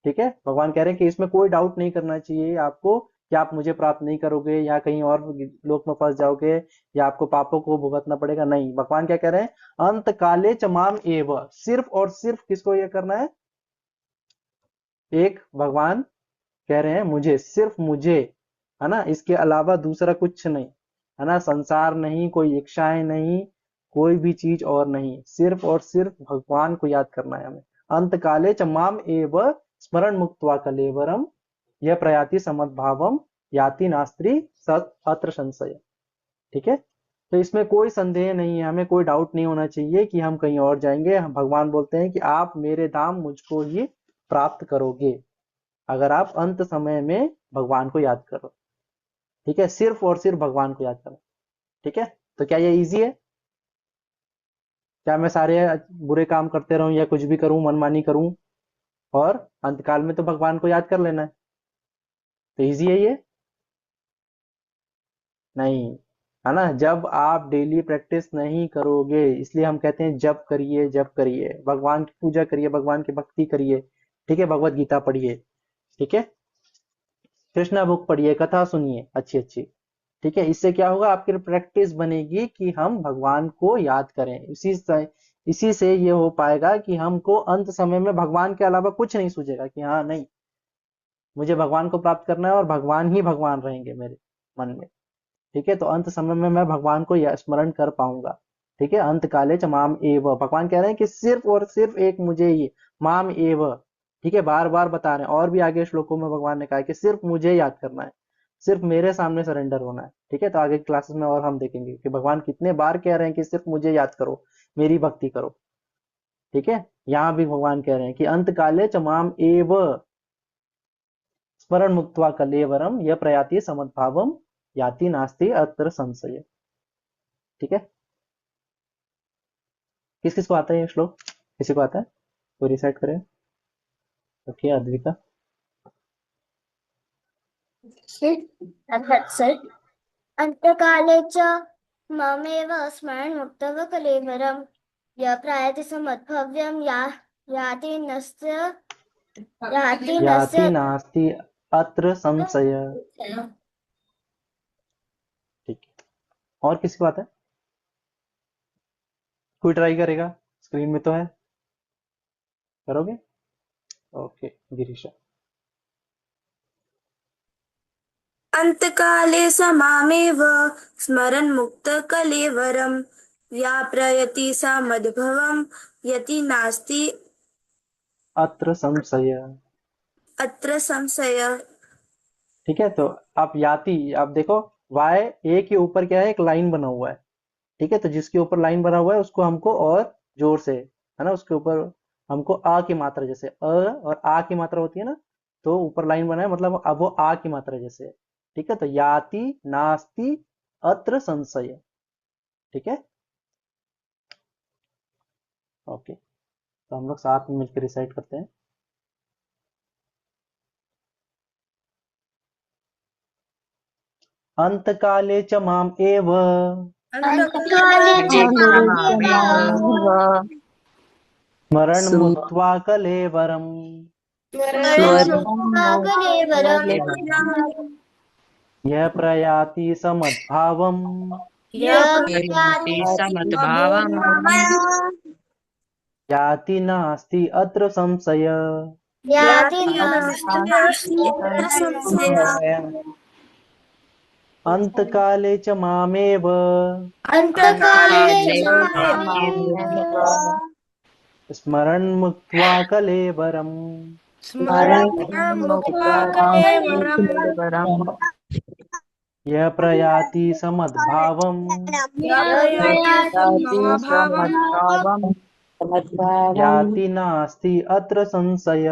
ठीक है, भगवान कह रहे हैं कि इसमें कोई डाउट नहीं करना चाहिए आपको कि आप मुझे प्राप्त नहीं करोगे या कहीं और लोक में फंस जाओगे या आपको पापों को भुगतना पड़ेगा। नहीं, भगवान क्या कह रहे हैं, अंत काले च माम एव, सिर्फ और सिर्फ किसको ये करना है, एक भगवान कह रहे हैं मुझे, सिर्फ मुझे, है ना, इसके अलावा दूसरा कुछ नहीं, है ना, संसार नहीं, कोई इच्छाएं नहीं, कोई भी चीज और नहीं, सिर्फ और सिर्फ भगवान को याद करना है हमें। अंत काले च माम एव स्मरण मुक्त्वा कलेवरम यह प्रयाति समद्भावम याति नास्त्री सत अत्र संशय। ठीक है, तो इसमें कोई संदेह नहीं है, हमें कोई डाउट नहीं होना चाहिए कि हम कहीं और जाएंगे। हम, भगवान बोलते हैं कि आप मेरे धाम मुझको ही प्राप्त करोगे अगर आप अंत समय में भगवान को याद करो। ठीक है, सिर्फ और सिर्फ भगवान को याद करो। ठीक है, तो क्या ये इजी है? क्या मैं सारे बुरे काम करते रहूं या कुछ भी करूं, मनमानी करूं, और अंतकाल में तो भगवान को याद कर लेना है, तो इजी है ये? नहीं, है ना, जब आप डेली प्रैक्टिस नहीं करोगे, इसलिए हम कहते हैं जप करिए, जप करिए, भगवान की पूजा करिए, भगवान की भक्ति करिए। ठीक है, भगवत गीता पढ़िए, ठीक है, कृष्णा बुक पढ़िए, कथा सुनिए अच्छी अच्छी। ठीक है, इससे क्या होगा, आपकी प्रैक्टिस बनेगी कि हम भगवान को याद करें। इसी से ये हो पाएगा कि हमको अंत समय में भगवान के अलावा कुछ नहीं सूझेगा कि हाँ नहीं, मुझे भगवान को प्राप्त करना है और भगवान ही भगवान रहेंगे मेरे मन में। ठीक है, तो अंत समय में मैं भगवान को स्मरण कर पाऊंगा। ठीक है, अंत काले च माम एव, भगवान कह रहे हैं कि सिर्फ और सिर्फ एक मुझे ही, माम एव। ठीक है, बार बार बता रहे हैं, और भी आगे श्लोकों में भगवान ने कहा है कि सिर्फ मुझे याद करना है, सिर्फ मेरे सामने सरेंडर होना है। ठीक है, तो आगे क्लासेस में और हम देखेंगे कि भगवान कितने बार कह रहे हैं कि सिर्फ मुझे याद करो, मेरी भक्ति करो। ठीक है, यहाँ भी भगवान कह रहे हैं कि अंत काले च माम एव स्मरण मुक्त्वा कलेवरम यह प्रयाति समद्भावम याति नास्ति अत्र संशय। ठीक है, किस किस को आता है ये श्लोक? किसी को आता है? तो रिसाइट करें। ओके, अद्विका। अंतकाले च ममेव स्मरण मुक्तव कलेवरम यः प्रयाति समद्भव्यम याति नस्य याति नास्ति अत्र संशय। ठीक है, और किसी को आता है? कोई ट्राई करेगा? स्क्रीन में तो है, करोगे? ओके, गिरीशा। अंतकाले स मामेव स्मरन् मुक्तकलेवरं व्याप्रयति सा मद्भवं यति नास्ति अत्र संशय। अत्र संशय। ठीक है, तो आप याति, आप देखो वाय ए के ऊपर क्या है, एक लाइन बना हुआ है। ठीक है, तो जिसके ऊपर लाइन बना हुआ है उसको हमको और जोर से, है ना, उसके ऊपर हमको आ की मात्रा, जैसे अ और आ की मात्रा होती है ना, तो ऊपर लाइन बना है, मतलब अब वो आ की मात्रा जैसे है। ठीक है, तो याति नास्ति अत्र संशय। ठीक है, ओके, तो हम लोग साथ में मिलकर रिसाइट करते हैं। अंतकाले च माम एव अंतकाले च मामेव स्मरण मुक्त्वा कलेवरम स्वर्गं यः प्रयाति समद्भावम् प्रयाति समद्भावम् याति नास्ति अत्र संशय। याति अंतकाले च मामेव अंतकाले स्मरन् मुक्त्वा कलेवरम्। यः प्रयाति समद्भावम् याति नास्ति अत्र संशय।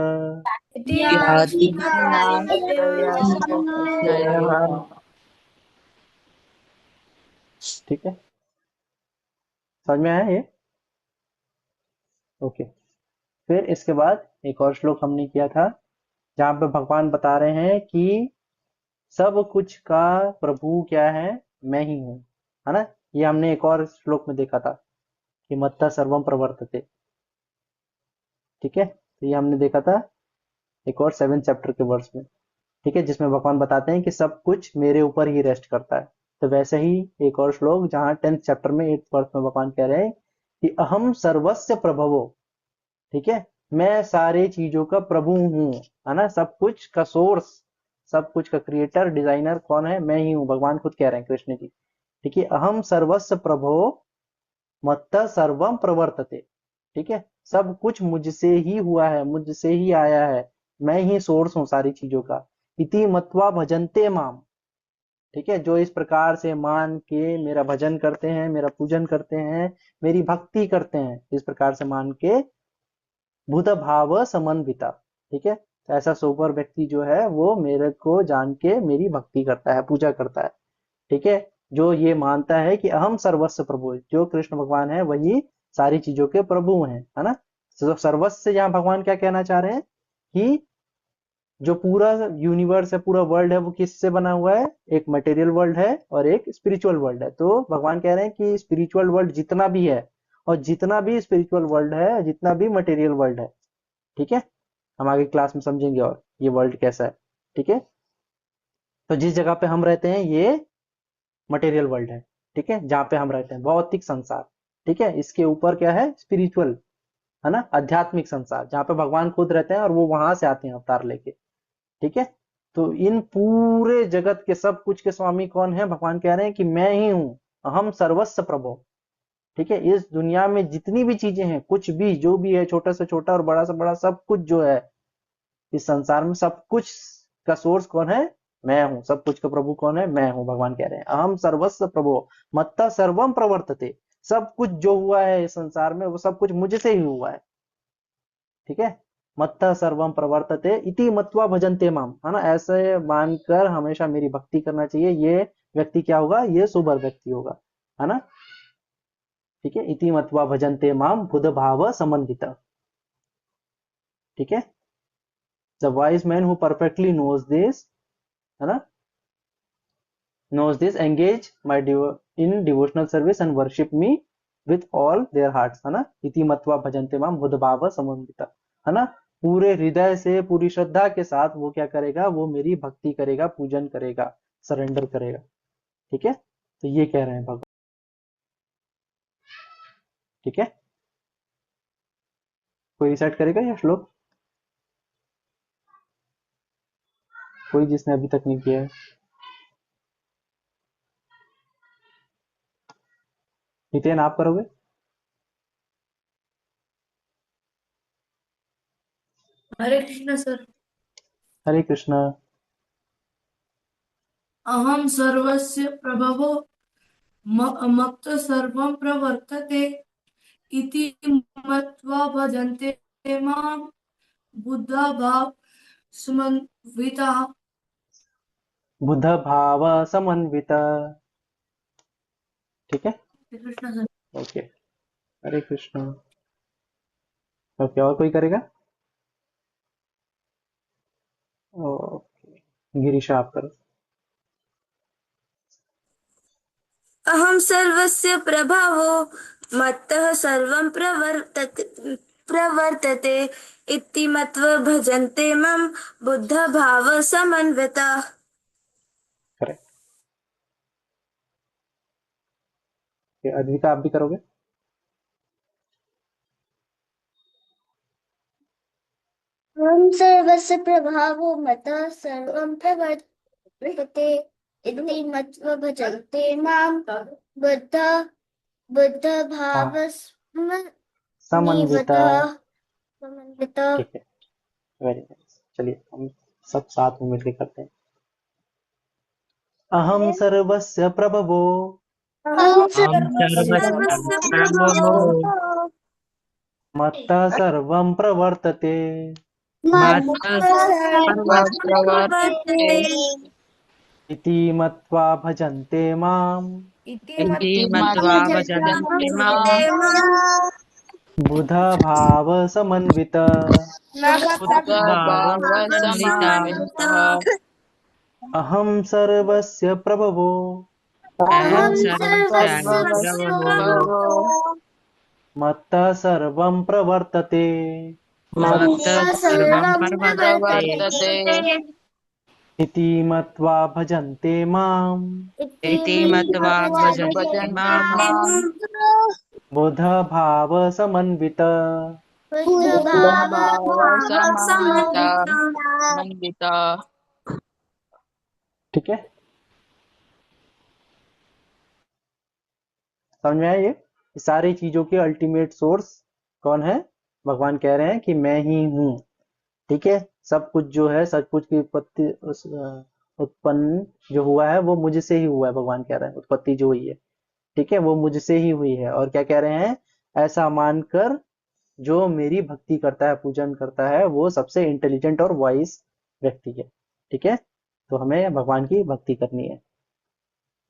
ठीक है, समझ में आया ये? ओके। फिर इसके बाद एक और श्लोक हमने किया था जहां पे भगवान बता रहे हैं कि सब कुछ का प्रभु क्या है, मैं ही हूँ, है ना। ये हमने एक और श्लोक में देखा था कि मत्तः सर्वम प्रवर्तते। ठीक है, तो ये हमने देखा था एक और 7 चैप्टर के वर्स में। ठीक है, जिसमें भगवान बताते हैं कि सब कुछ मेरे ऊपर ही रेस्ट करता है। तो वैसे ही एक और श्लोक जहां 10th चैप्टर में 8th वर्स में भगवान कह रहे हैं कि अहम सर्वस्य प्रभवो। ठीक है, मैं सारे चीजों का प्रभु हूँ, है ना। सब कुछ का सोर्स, सब कुछ का क्रिएटर, डिजाइनर कौन है? मैं ही हूँ। भगवान खुद कह रहे हैं, कृष्ण जी। ठीक है, अहम सर्वस्य प्रभो मत्तः सर्वम प्रवर्तते। ठीक है, सब कुछ मुझसे ही हुआ है, मुझसे ही आया है, मैं ही सोर्स हूँ सारी चीजों का। इति मत्वा भजन्ते माम। ठीक है, जो इस प्रकार से मान के मेरा भजन करते हैं, मेरा पूजन करते हैं, मेरी भक्ति करते हैं, इस प्रकार से मान के बुध भाव समन्विता। ठीक है, तो ऐसा सोबर व्यक्ति जो है वो मेरे को जान के मेरी भक्ति करता है, पूजा करता है। ठीक है, जो ये मानता है कि अहम सर्वस्व प्रभु, जो कृष्ण भगवान है वही सारी चीजों के प्रभु हैं, है ना। तो सर्वस्व यहाँ भगवान क्या कहना चाह रहे हैं कि जो पूरा यूनिवर्स है, पूरा वर्ल्ड है, वो किससे बना हुआ है? एक मटेरियल वर्ल्ड है और एक स्पिरिचुअल वर्ल्ड है। तो भगवान कह रहे हैं कि स्पिरिचुअल वर्ल्ड जितना भी है और जितना भी स्पिरिचुअल वर्ल्ड है, जितना भी मटेरियल वर्ल्ड है, ठीक है, हम आगे क्लास में समझेंगे और ये वर्ल्ड कैसा है। ठीक है, तो जिस जगह पे हम रहते हैं ये मटेरियल वर्ल्ड है। ठीक है, जहाँ पे हम रहते हैं भौतिक संसार। ठीक है, इसके ऊपर क्या है? स्पिरिचुअल, है ना, आध्यात्मिक संसार, जहाँ पे भगवान खुद रहते हैं और वो वहां से आते हैं अवतार लेके। ठीक है, तो इन पूरे जगत के सब कुछ के स्वामी कौन है? भगवान कह रहे हैं कि मैं ही हूँ, अहम सर्वस्व प्रभु। ठीक है, इस दुनिया में जितनी भी चीजें हैं, कुछ भी जो भी है, छोटा से छोटा और बड़ा से बड़ा सब कुछ जो है इस संसार में, सब कुछ का सोर्स कौन है? मैं हूँ। सब कुछ का प्रभु कौन है? मैं हूँ। भगवान कह रहे हैं अहम सर्वस्व प्रभु मत्ता सर्वम प्रवर्तते। सब कुछ जो हुआ है इस संसार में वो सब कुछ मुझसे ही हुआ है। ठीक है, मत्तः सर्वम प्रवर्तते इति मत्वा भजन्ते माम, है ना। ऐसे मानकर हमेशा मेरी भक्ति करना चाहिए। ये व्यक्ति क्या होगा? ये सुबर व्यक्ति होगा, है ना। ठीक है, इति मत्वा भजन्ते माम बुध भाव समन्वित। ठीक है, the wise man who perfectly knows this, है ना, knows this engage my in devotional service and worship me with all their hearts, है ना। इति मत्वा भजन्ते माम बुध भाव समन्वित, है ना। पूरे हृदय से, पूरी श्रद्धा के साथ वो क्या करेगा? वो मेरी भक्ति करेगा, पूजन करेगा, सरेंडर करेगा। ठीक है, तो ये कह रहे हैं भगवान। ठीक है, कोई रिसेट करेगा या श्लोक? कोई जिसने अभी तक नहीं किया है? नितिन आप करोगे? हरे कृष्ण सर। हरे कृष्णा। अहम सर्वस्य प्रभवो मत्त सर्वं प्रवर्तते इति मत्वा भजन्ते मां बुद्धा भाव समन्विता। बुध भाव समन्वित। ठीक है, कृष्ण सर। ओके, हरे कृष्णा। ओके, और कोई करेगा? ओके, गिरीशा आप करो। अहम सर्वस्य प्रभावो मत्तः सर्वं प्रवर्तते प्रवर्तते इति मत्वा भजन्ते मम बुद्ध भाव समन्विता। करेक्ट। अद्विका आप भी करोगे? हम सर्वस्य प्रभावो मतः सर्वं प्रवर्तते इति मत्वा भजन्ते मां बुद्ध हाँ, समन्वितः। समन्विता। ठीक है, वेरी नाइस। चलिए हम सब साथ में मिलकर करते हैं। अहम सर्वस्य प्रभवो हम सर्वस्य प्रभवो मत्तः सर्वं प्रवर्तते मत्तः सर्वं प्रवर्तते इति मत्वा भजन्ते माम् इति मत्वा भजन्ते माम् बुधा भाव समन्वित। बुद्धभावसंवितः। अहम सर्वस्य प्रभवो अहं सर्वस्य प्रभवो मत्तः सर्वं प्रवर्तते मत्तः सर्वं प्रवर्तते इति मत्वा भजन्ते माम् इति मत्वा भजन्ते माम् बुधा भाव समन्वित। समन्वितः। ठीक है, समझ में आया? ये सारी चीजों के अल्टीमेट सोर्स कौन है? भगवान कह रहे हैं कि मैं ही हूँ। ठीक है, सब कुछ जो है, सब कुछ की उत्पत्ति उत्पन्न जो हुआ है वो मुझसे ही हुआ है। भगवान कह रहे हैं उत्पत्ति जो हुई है, ठीक है, वो मुझसे ही हुई है। और क्या कह रहे हैं? ऐसा मानकर जो मेरी भक्ति करता है, पूजन करता है, वो सबसे इंटेलिजेंट और वाइज व्यक्ति है। ठीक है, तो हमें भगवान की भक्ति करनी है।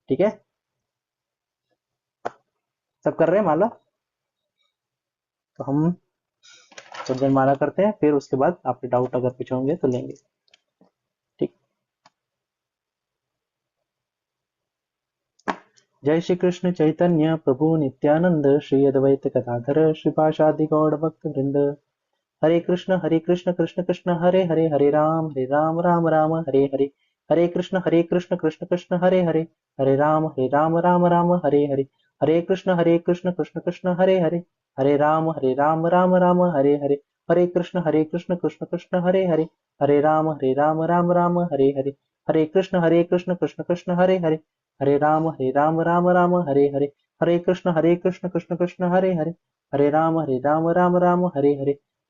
ठीक है, सब कर रहे हैं माला? तो हम सज्जन माला करते हैं, फिर उसके बाद आपके डाउट अगर कुछ होंगे तो लेंगे। ठीक, जय श्री कृष्ण चैतन्य प्रभु नित्यानंद श्री अद्वैत गदाधर श्रीपाशादि गौड़ भक्त वृंद। हरे कृष्ण कृष्ण कृष्ण हरे हरे, हरे राम राम राम हरे हरे, हरे कृष्ण कृष्ण कृष्ण हरे हरे, हरे राम राम राम हरे हरे, हरे कृष्ण कृष्ण कृष्ण हरे हरे, हरे राम राम राम हरे हरे, हरे कृष्ण कृष्ण कृष्ण हरे हरे, हरे राम राम राम हरे हरे, हरे कृष्ण कृष्ण कृष्ण हरे हरे, हरे राम राम राम हरे हरे, हरे कृष्ण कृष्ण कृष्ण हरे हरे, हरे राम राम राम हरे हरे, हरे कृष्ण कृष्ण कृष्ण हरे हरे, हरे राम राम हरे हरे,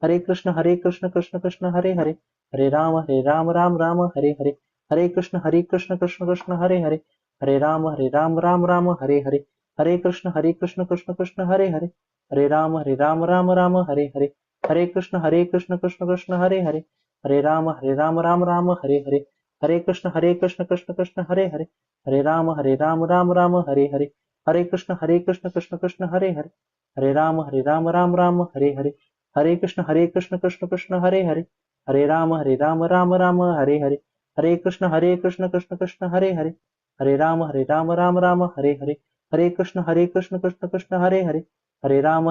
हरे कृष्ण कृष्ण कृष्ण हरे हरे, हरे राम राम हरे हरे, हरे कृष्ण कृष्ण कृष्ण हरे हरे, हरे राम राम राम हरे हरे, हरे कृष्ण कृष्ण कृष्ण हरे हरे, हरे राम राम हरे हरे, हरे कृष्ण कृष्ण कृष्ण हरे हरे, हरे राम राम राम हरे हरे, हरे कृष्ण कृष्ण कृष्ण हरे हरे, हरे राम राम हरे हरे, हरे कृष्ण कृष्ण कृष्ण हरे हरे, हरे राम राम राम हरे हरे, हरे कृष्ण कृष्ण कृष्ण हरे हरे, हरे राम राम राम हरे हरे, हरे कृष्ण कृष्ण कृष्ण हरे हरे, हरे राम राम राम हरे हरे, हरे कृष्ण कृष्ण कृष्ण हरे हरे, हरे राम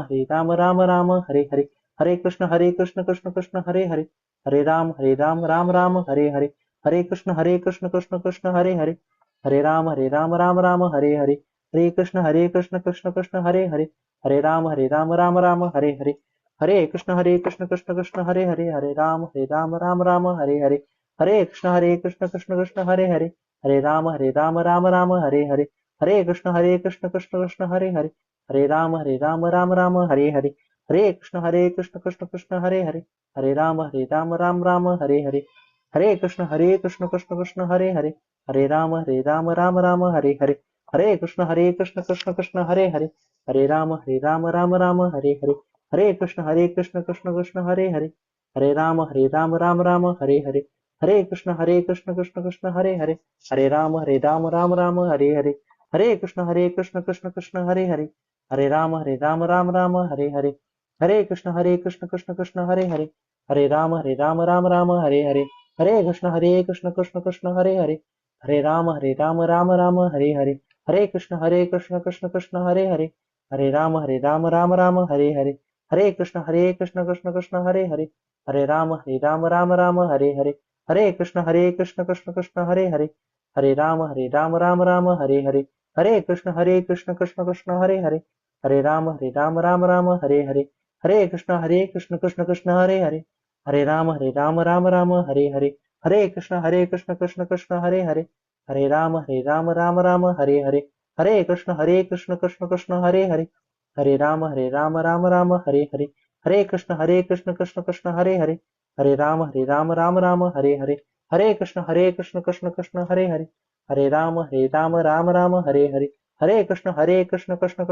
राम राम हरे हरे, हरे कृष्ण कृष्ण कृष्ण हरे हरे, हरे राम राम राम हरे हरे, हरे कृष्ण कृष्ण कृष्ण हरे हरे, हरे राम राम राम हरे हरे, हरे कृष्ण कृष्ण कृष्ण हरे हरे, हरे राम राम राम हरे हरे, हरे कृष्ण कृष्ण कृष्ण हरे हरे, हरे राम राम हरे हरे, हरे कृष्ण कृष्ण कृष्ण हरे हरे, हरे राम राम हरे हरे, हरे कृष्ण कृष्ण कृष्ण हरे हरे, हरे राम राम हरे हरे, हरे कृष्ण कृष्ण कृष्ण हरे हरे, हरे राम राम हरे हरे, हरे कृष्ण कृष्ण कृष्ण हरे हरे, हरे राम राम हरे हरे, हरे कृष्ण कृष्ण कृष्ण हरे हरे, हरे राम राम हरे हरे, हरे कृष्ण कृष्ण कृष्ण हरे हरे, हरे राम राम हरे हरे, हरे कृष्ण कृष्ण कृष्ण हरे हरे, हरे राम राम हरे हरे, हरे कृष्ण कृष्ण कृष्ण हरे हरे, हरे राम राम हरे हरे, हरे कृष्ण कृष्ण कृष्ण हरे हरे, हरे राम राम हरे हरे, हरे कृष्ण कृष्ण कृष्ण हरे हरे, हरे राम राम राम हरे हरे, हरे कृष्ण कृष्ण कृष्ण हरे हरे, हरे राम राम राम हरे हरे, हरे कृष्ण कृष्ण कृष्ण हरे हरे, हरे राम राम राम हरे हरे, हरे कृष्ण कृष्ण कृष्ण हरे हरे, हरे राम राम राम हरे हरे, हरे कृष्ण कृष्ण कृष्ण हरे हरे, हरे राम राम राम हरे हरे, हरे कृष्ण कृष्ण कृष्ण हरे हरे, हरे राम राम राम हरे हरे, हरे कृष्ण कृष्ण कृष्ण हरे हरे, हरे राम राम राम हरे हरे, हरे कृष्ण कृष्ण कृष्ण हरे हरे, हरे राम राम राम हरे हरे, हरे कृष्ण कृष्ण कृष्ण हरे हरे, हरे राम राम राम हरे हरे, हरे कृष्ण कृष्ण कृष्ण हरे हरे, हरे राम राम राम हरे हरे, हरे कृष्ण कृष्ण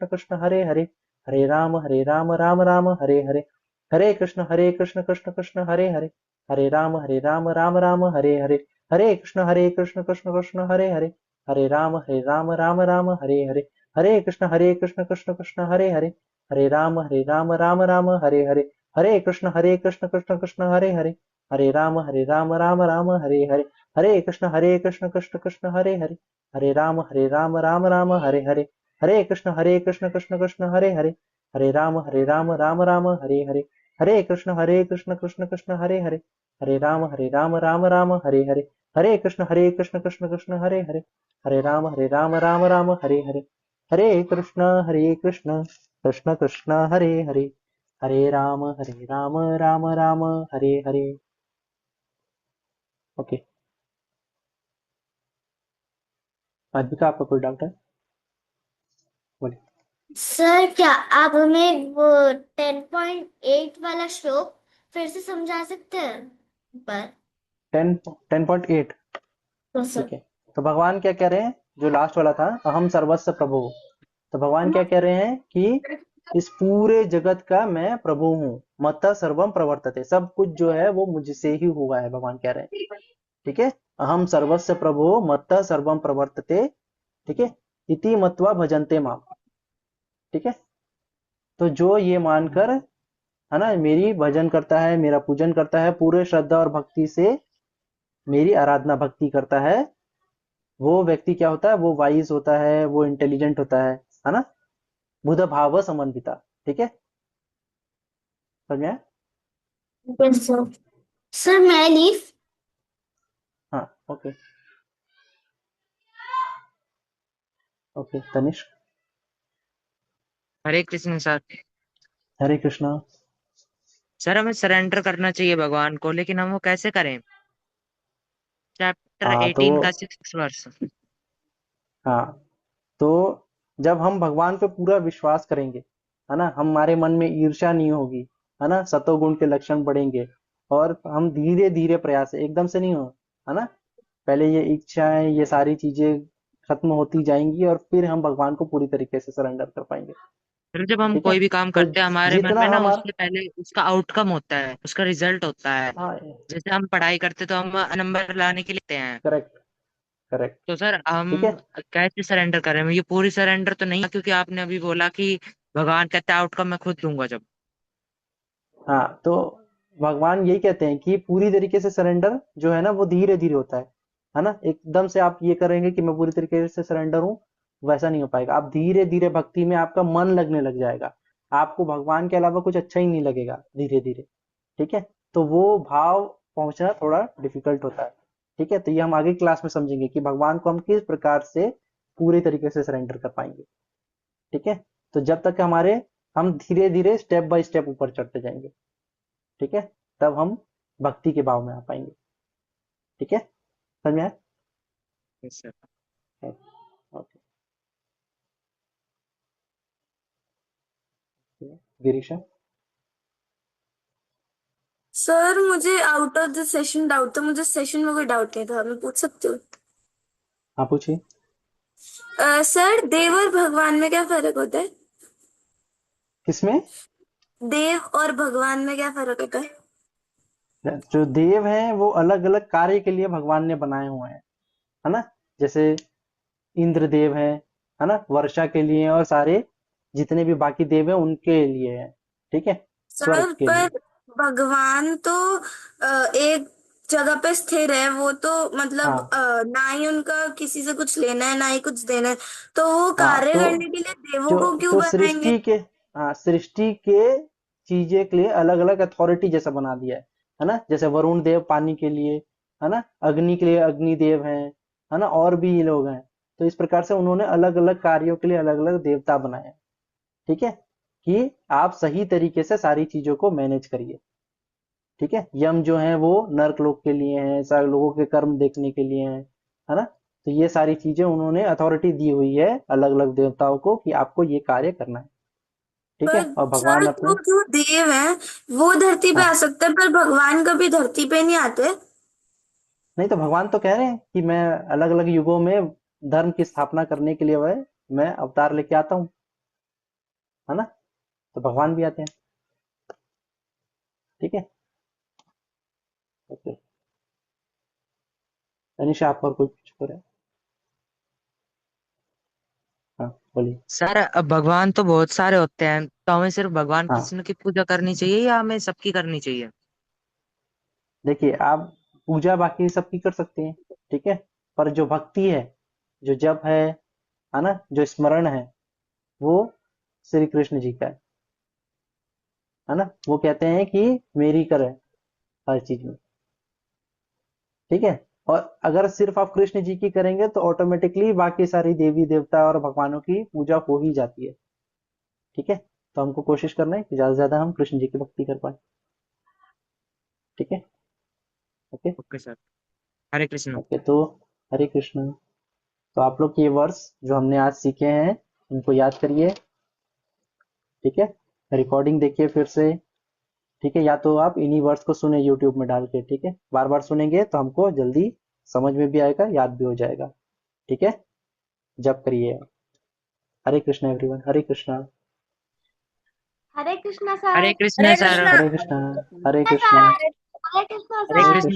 कृष्ण हरे हरे, हरे राम राम राम हरे हरे, हरे कृष्ण कृष्ण कृष्ण हरे हरे, हरे राम राम राम हरे हरे, हरे कृष्ण कृष्ण कृष्ण हरे हरे, हरे राम राम राम हरे हरे, हरे कृष्ण कृष्ण कृष्ण हरे हरे, हरे राम राम राम हरे हरे, हरे कृष्ण कृष्ण कृष्ण हरे हरे, हरे राम राम राम हरे हरे, हरे कृष्ण कृष्ण कृष्ण हरे हरे, हरे राम राम राम हरे हरे, हरे कृष्ण कृष्ण कृष्ण हरे हरे, हरे राम राम राम हरे हरे, हरे कृष्ण कृष्ण कृष्ण हरे हरे, हरे राम राम राम हरे हरे, हरे कृष्ण कृष्ण कृष्ण हरे हरे, हरे राम राम राम हरे हरे, हरे कृष्ण कृष्ण कृष्ण हरे हरे, हरे राम राम राम हरे हरे, हरे कृष्ण कृष्ण कृष्ण कृष्ण हरे हरे, हरे राम राम राम हरे हरे। ओके, अद्विका आपका कोई डाउट है? बोलिए। सर क्या आप हमें वो 10.8 वाला श्लोक फिर से समझा सकते हैं पर? 10.8, तो सर ठीक है। तो भगवान क्या कह रहे हैं, जो लास्ट वाला था, अहम सर्वस्व प्रभु, तो भगवान क्या कह रहे हैं कि इस पूरे जगत का मैं प्रभु हूँ, मत्तः सर्वम प्रवर्तते, सब कुछ जो है वो मुझसे ही हुआ है, भगवान कह रहे हैं, ठीक है। अहम सर्वस्व प्रभु मत्तः सर्वम प्रवर्तते, ठीक है, इति मत्वा भजन्ते माम, ठीक है। तो जो ये मानकर, है ना, मेरी भजन करता है, मेरा पूजन करता है, पूरे श्रद्धा और भक्ति से मेरी आराधना भक्ति करता है, वो व्यक्ति क्या होता है, वो वाइज होता है, वो इंटेलिजेंट होता है ना, बुध भाव समन्विता, ठीक है, समझ में आया? Yes sir. सर मैं लीव। हाँ, ओके ओके। तनिष्क। हरे कृष्ण सर। हरे कृष्णा। सर हमें सरेंडर करना चाहिए भगवान को, लेकिन हम वो कैसे करें? चैप्टर हाँ तो 18 का 6 वर्ष। हाँ तो जब हम भगवान पे पूरा विश्वास करेंगे, है ना, हमारे मन में ईर्ष्या नहीं होगी, है ना, सतोगुण के लक्षण बढ़ेंगे, और हम धीरे धीरे प्रयास, एकदम से नहीं हो, है ना, पहले ये इच्छाएं, ये सारी चीजें खत्म होती जाएंगी, और फिर हम भगवान को पूरी तरीके से सरेंडर कर पाएंगे, फिर जब हम ठीक है। कोई भी काम तो करते हैं हमारे मन जितना में ना हमारा, उसके पहले उसका आउटकम होता है, उसका रिजल्ट होता है। हाँ, जैसे हम पढ़ाई करते तो हम नंबर लाने के लिए लिखते हैं। करेक्ट करेक्ट, तो सर हम ठीक है। कैसे सरेंडर करें? ये पूरी सरेंडर तो नहीं है, क्योंकि आपने अभी बोला कि भगवान कहता है आउटकम मैं खुद दूंगा जब। हाँ तो भगवान यही कहते हैं कि पूरी तरीके से सरेंडर जो है ना, वो धीरे धीरे होता है ना, एकदम से आप ये करेंगे कि मैं पूरी तरीके से सरेंडर हूँ, वैसा नहीं हो पाएगा। आप धीरे धीरे भक्ति में आपका मन लगने लग जाएगा, आपको भगवान के अलावा कुछ अच्छा ही नहीं लगेगा धीरे धीरे, ठीक है। तो वो भाव पहुंचना थोड़ा डिफिकल्ट होता है, ठीक है। तो ये हम आगे क्लास में समझेंगे कि भगवान को हम किस प्रकार से पूरी तरीके से सरेंडर कर पाएंगे, ठीक है। तो जब तक हमारे, हम धीरे धीरे स्टेप बाय स्टेप ऊपर चढ़ते जाएंगे, ठीक है, तब हम भक्ति के भाव में आ पाएंगे, ठीक है, समझ में आया? Yes, sir. Okay, Girisha. Sir मुझे out of the session doubt था, मुझे सेशन में कोई डाउट नहीं था, मैं पूछ सकती हूँ? हाँ पूछिए। सर देव और भगवान में क्या फर्क होता है? किसमें? देव और भगवान में क्या फर्क होता है? जो देव हैं वो अलग अलग कार्य के लिए भगवान ने बनाए हुए हैं, है ना, जैसे इंद्र देव है ना, वर्षा के लिए, और सारे जितने भी बाकी देव हैं उनके लिए है, ठीक है, स्वर्ग सर के पर लिए। भगवान तो एक जगह पे स्थिर है, वो तो मतलब हाँ ना ही उनका किसी से कुछ लेना है ना ही कुछ देना है, तो वो हाँ कार्य तो करने के लिए देवों जो को क्यों तो बनाएंगे? सृष्टि के चीजें के लिए अलग अलग अथॉरिटी जैसा बना दिया है ना। जैसे वरुण देव पानी के लिए, है ना, अग्नि के लिए अग्निदेव हैं, है ना, और भी ये लोग हैं। तो इस प्रकार से उन्होंने अलग अलग कार्यों के लिए अलग अलग देवता बनाए हैं। ठीक है, कि आप सही तरीके से सारी चीजों को मैनेज करिए। ठीक है, यम जो है वो नर्क लोक के लिए हैं, सारे लोगों के कर्म देखने के लिए हैं, है ना। तो ये सारी चीजें उन्होंने अथॉरिटी दी हुई है अलग अलग देवताओं को कि आपको ये कार्य करना है। ठीक पर है, और भगवान सर, अपने, तो जो देव है वो धरती पे आ हाँ, सकते हैं, पर भगवान कभी धरती पे नहीं आते। नहीं तो भगवान तो कह रहे हैं कि मैं अलग अलग युगों में धर्म की स्थापना करने के लिए वह मैं अवतार लेके आता हूँ, है ना। तो भगवान भी आते हैं। ठीक है, ओके। अनिशा, आप और कुछ पूछ रहे हैं? हाँ, बोलिए। सर अब भगवान तो बहुत सारे होते हैं, तो हमें सिर्फ भगवान हाँ, कृष्ण की पूजा करनी चाहिए या हमें सबकी करनी चाहिए? देखिए आप पूजा बाकी सबकी कर सकते हैं, ठीक है, पर जो भक्ति है, जो जप है ना, जो स्मरण है, वो श्री कृष्ण जी का है ना। वो कहते हैं कि मेरी करे हर चीज में। ठीक है, और अगर सिर्फ आप कृष्ण जी की करेंगे तो ऑटोमेटिकली बाकी सारी देवी देवता और भगवानों की पूजा हो ही जाती है। ठीक है, तो हमको कोशिश करना है कि ज्यादा से ज्यादा हम कृष्ण जी की भक्ति कर पाए। ठीक है, okay. Okay sir. Hare Krishna. Okay, तो हरे कृष्ण। तो आप लोग ये वर्ड्स जो हमने आज सीखे हैं उनको याद करिए। ठीक है, रिकॉर्डिंग देखिए फिर से। ठीक है, या तो आप इन्हीं वर्ड्स को सुने यूट्यूब में डाल के। ठीक है, बार बार सुनेंगे तो हमको जल्दी समझ में भी आएगा, याद भी हो जाएगा। ठीक है, जब करिए। हरे कृष्णा एवरीवन, हरे कृष्णा। हरे कृष्णा हरे सर। कृष्ण हरे सर। कृष्णा। हरे कृष्णा, हरे कृष्णा, सर, हरे कृष्णा हरे हरे सर। कृष्ण। कृष्णा।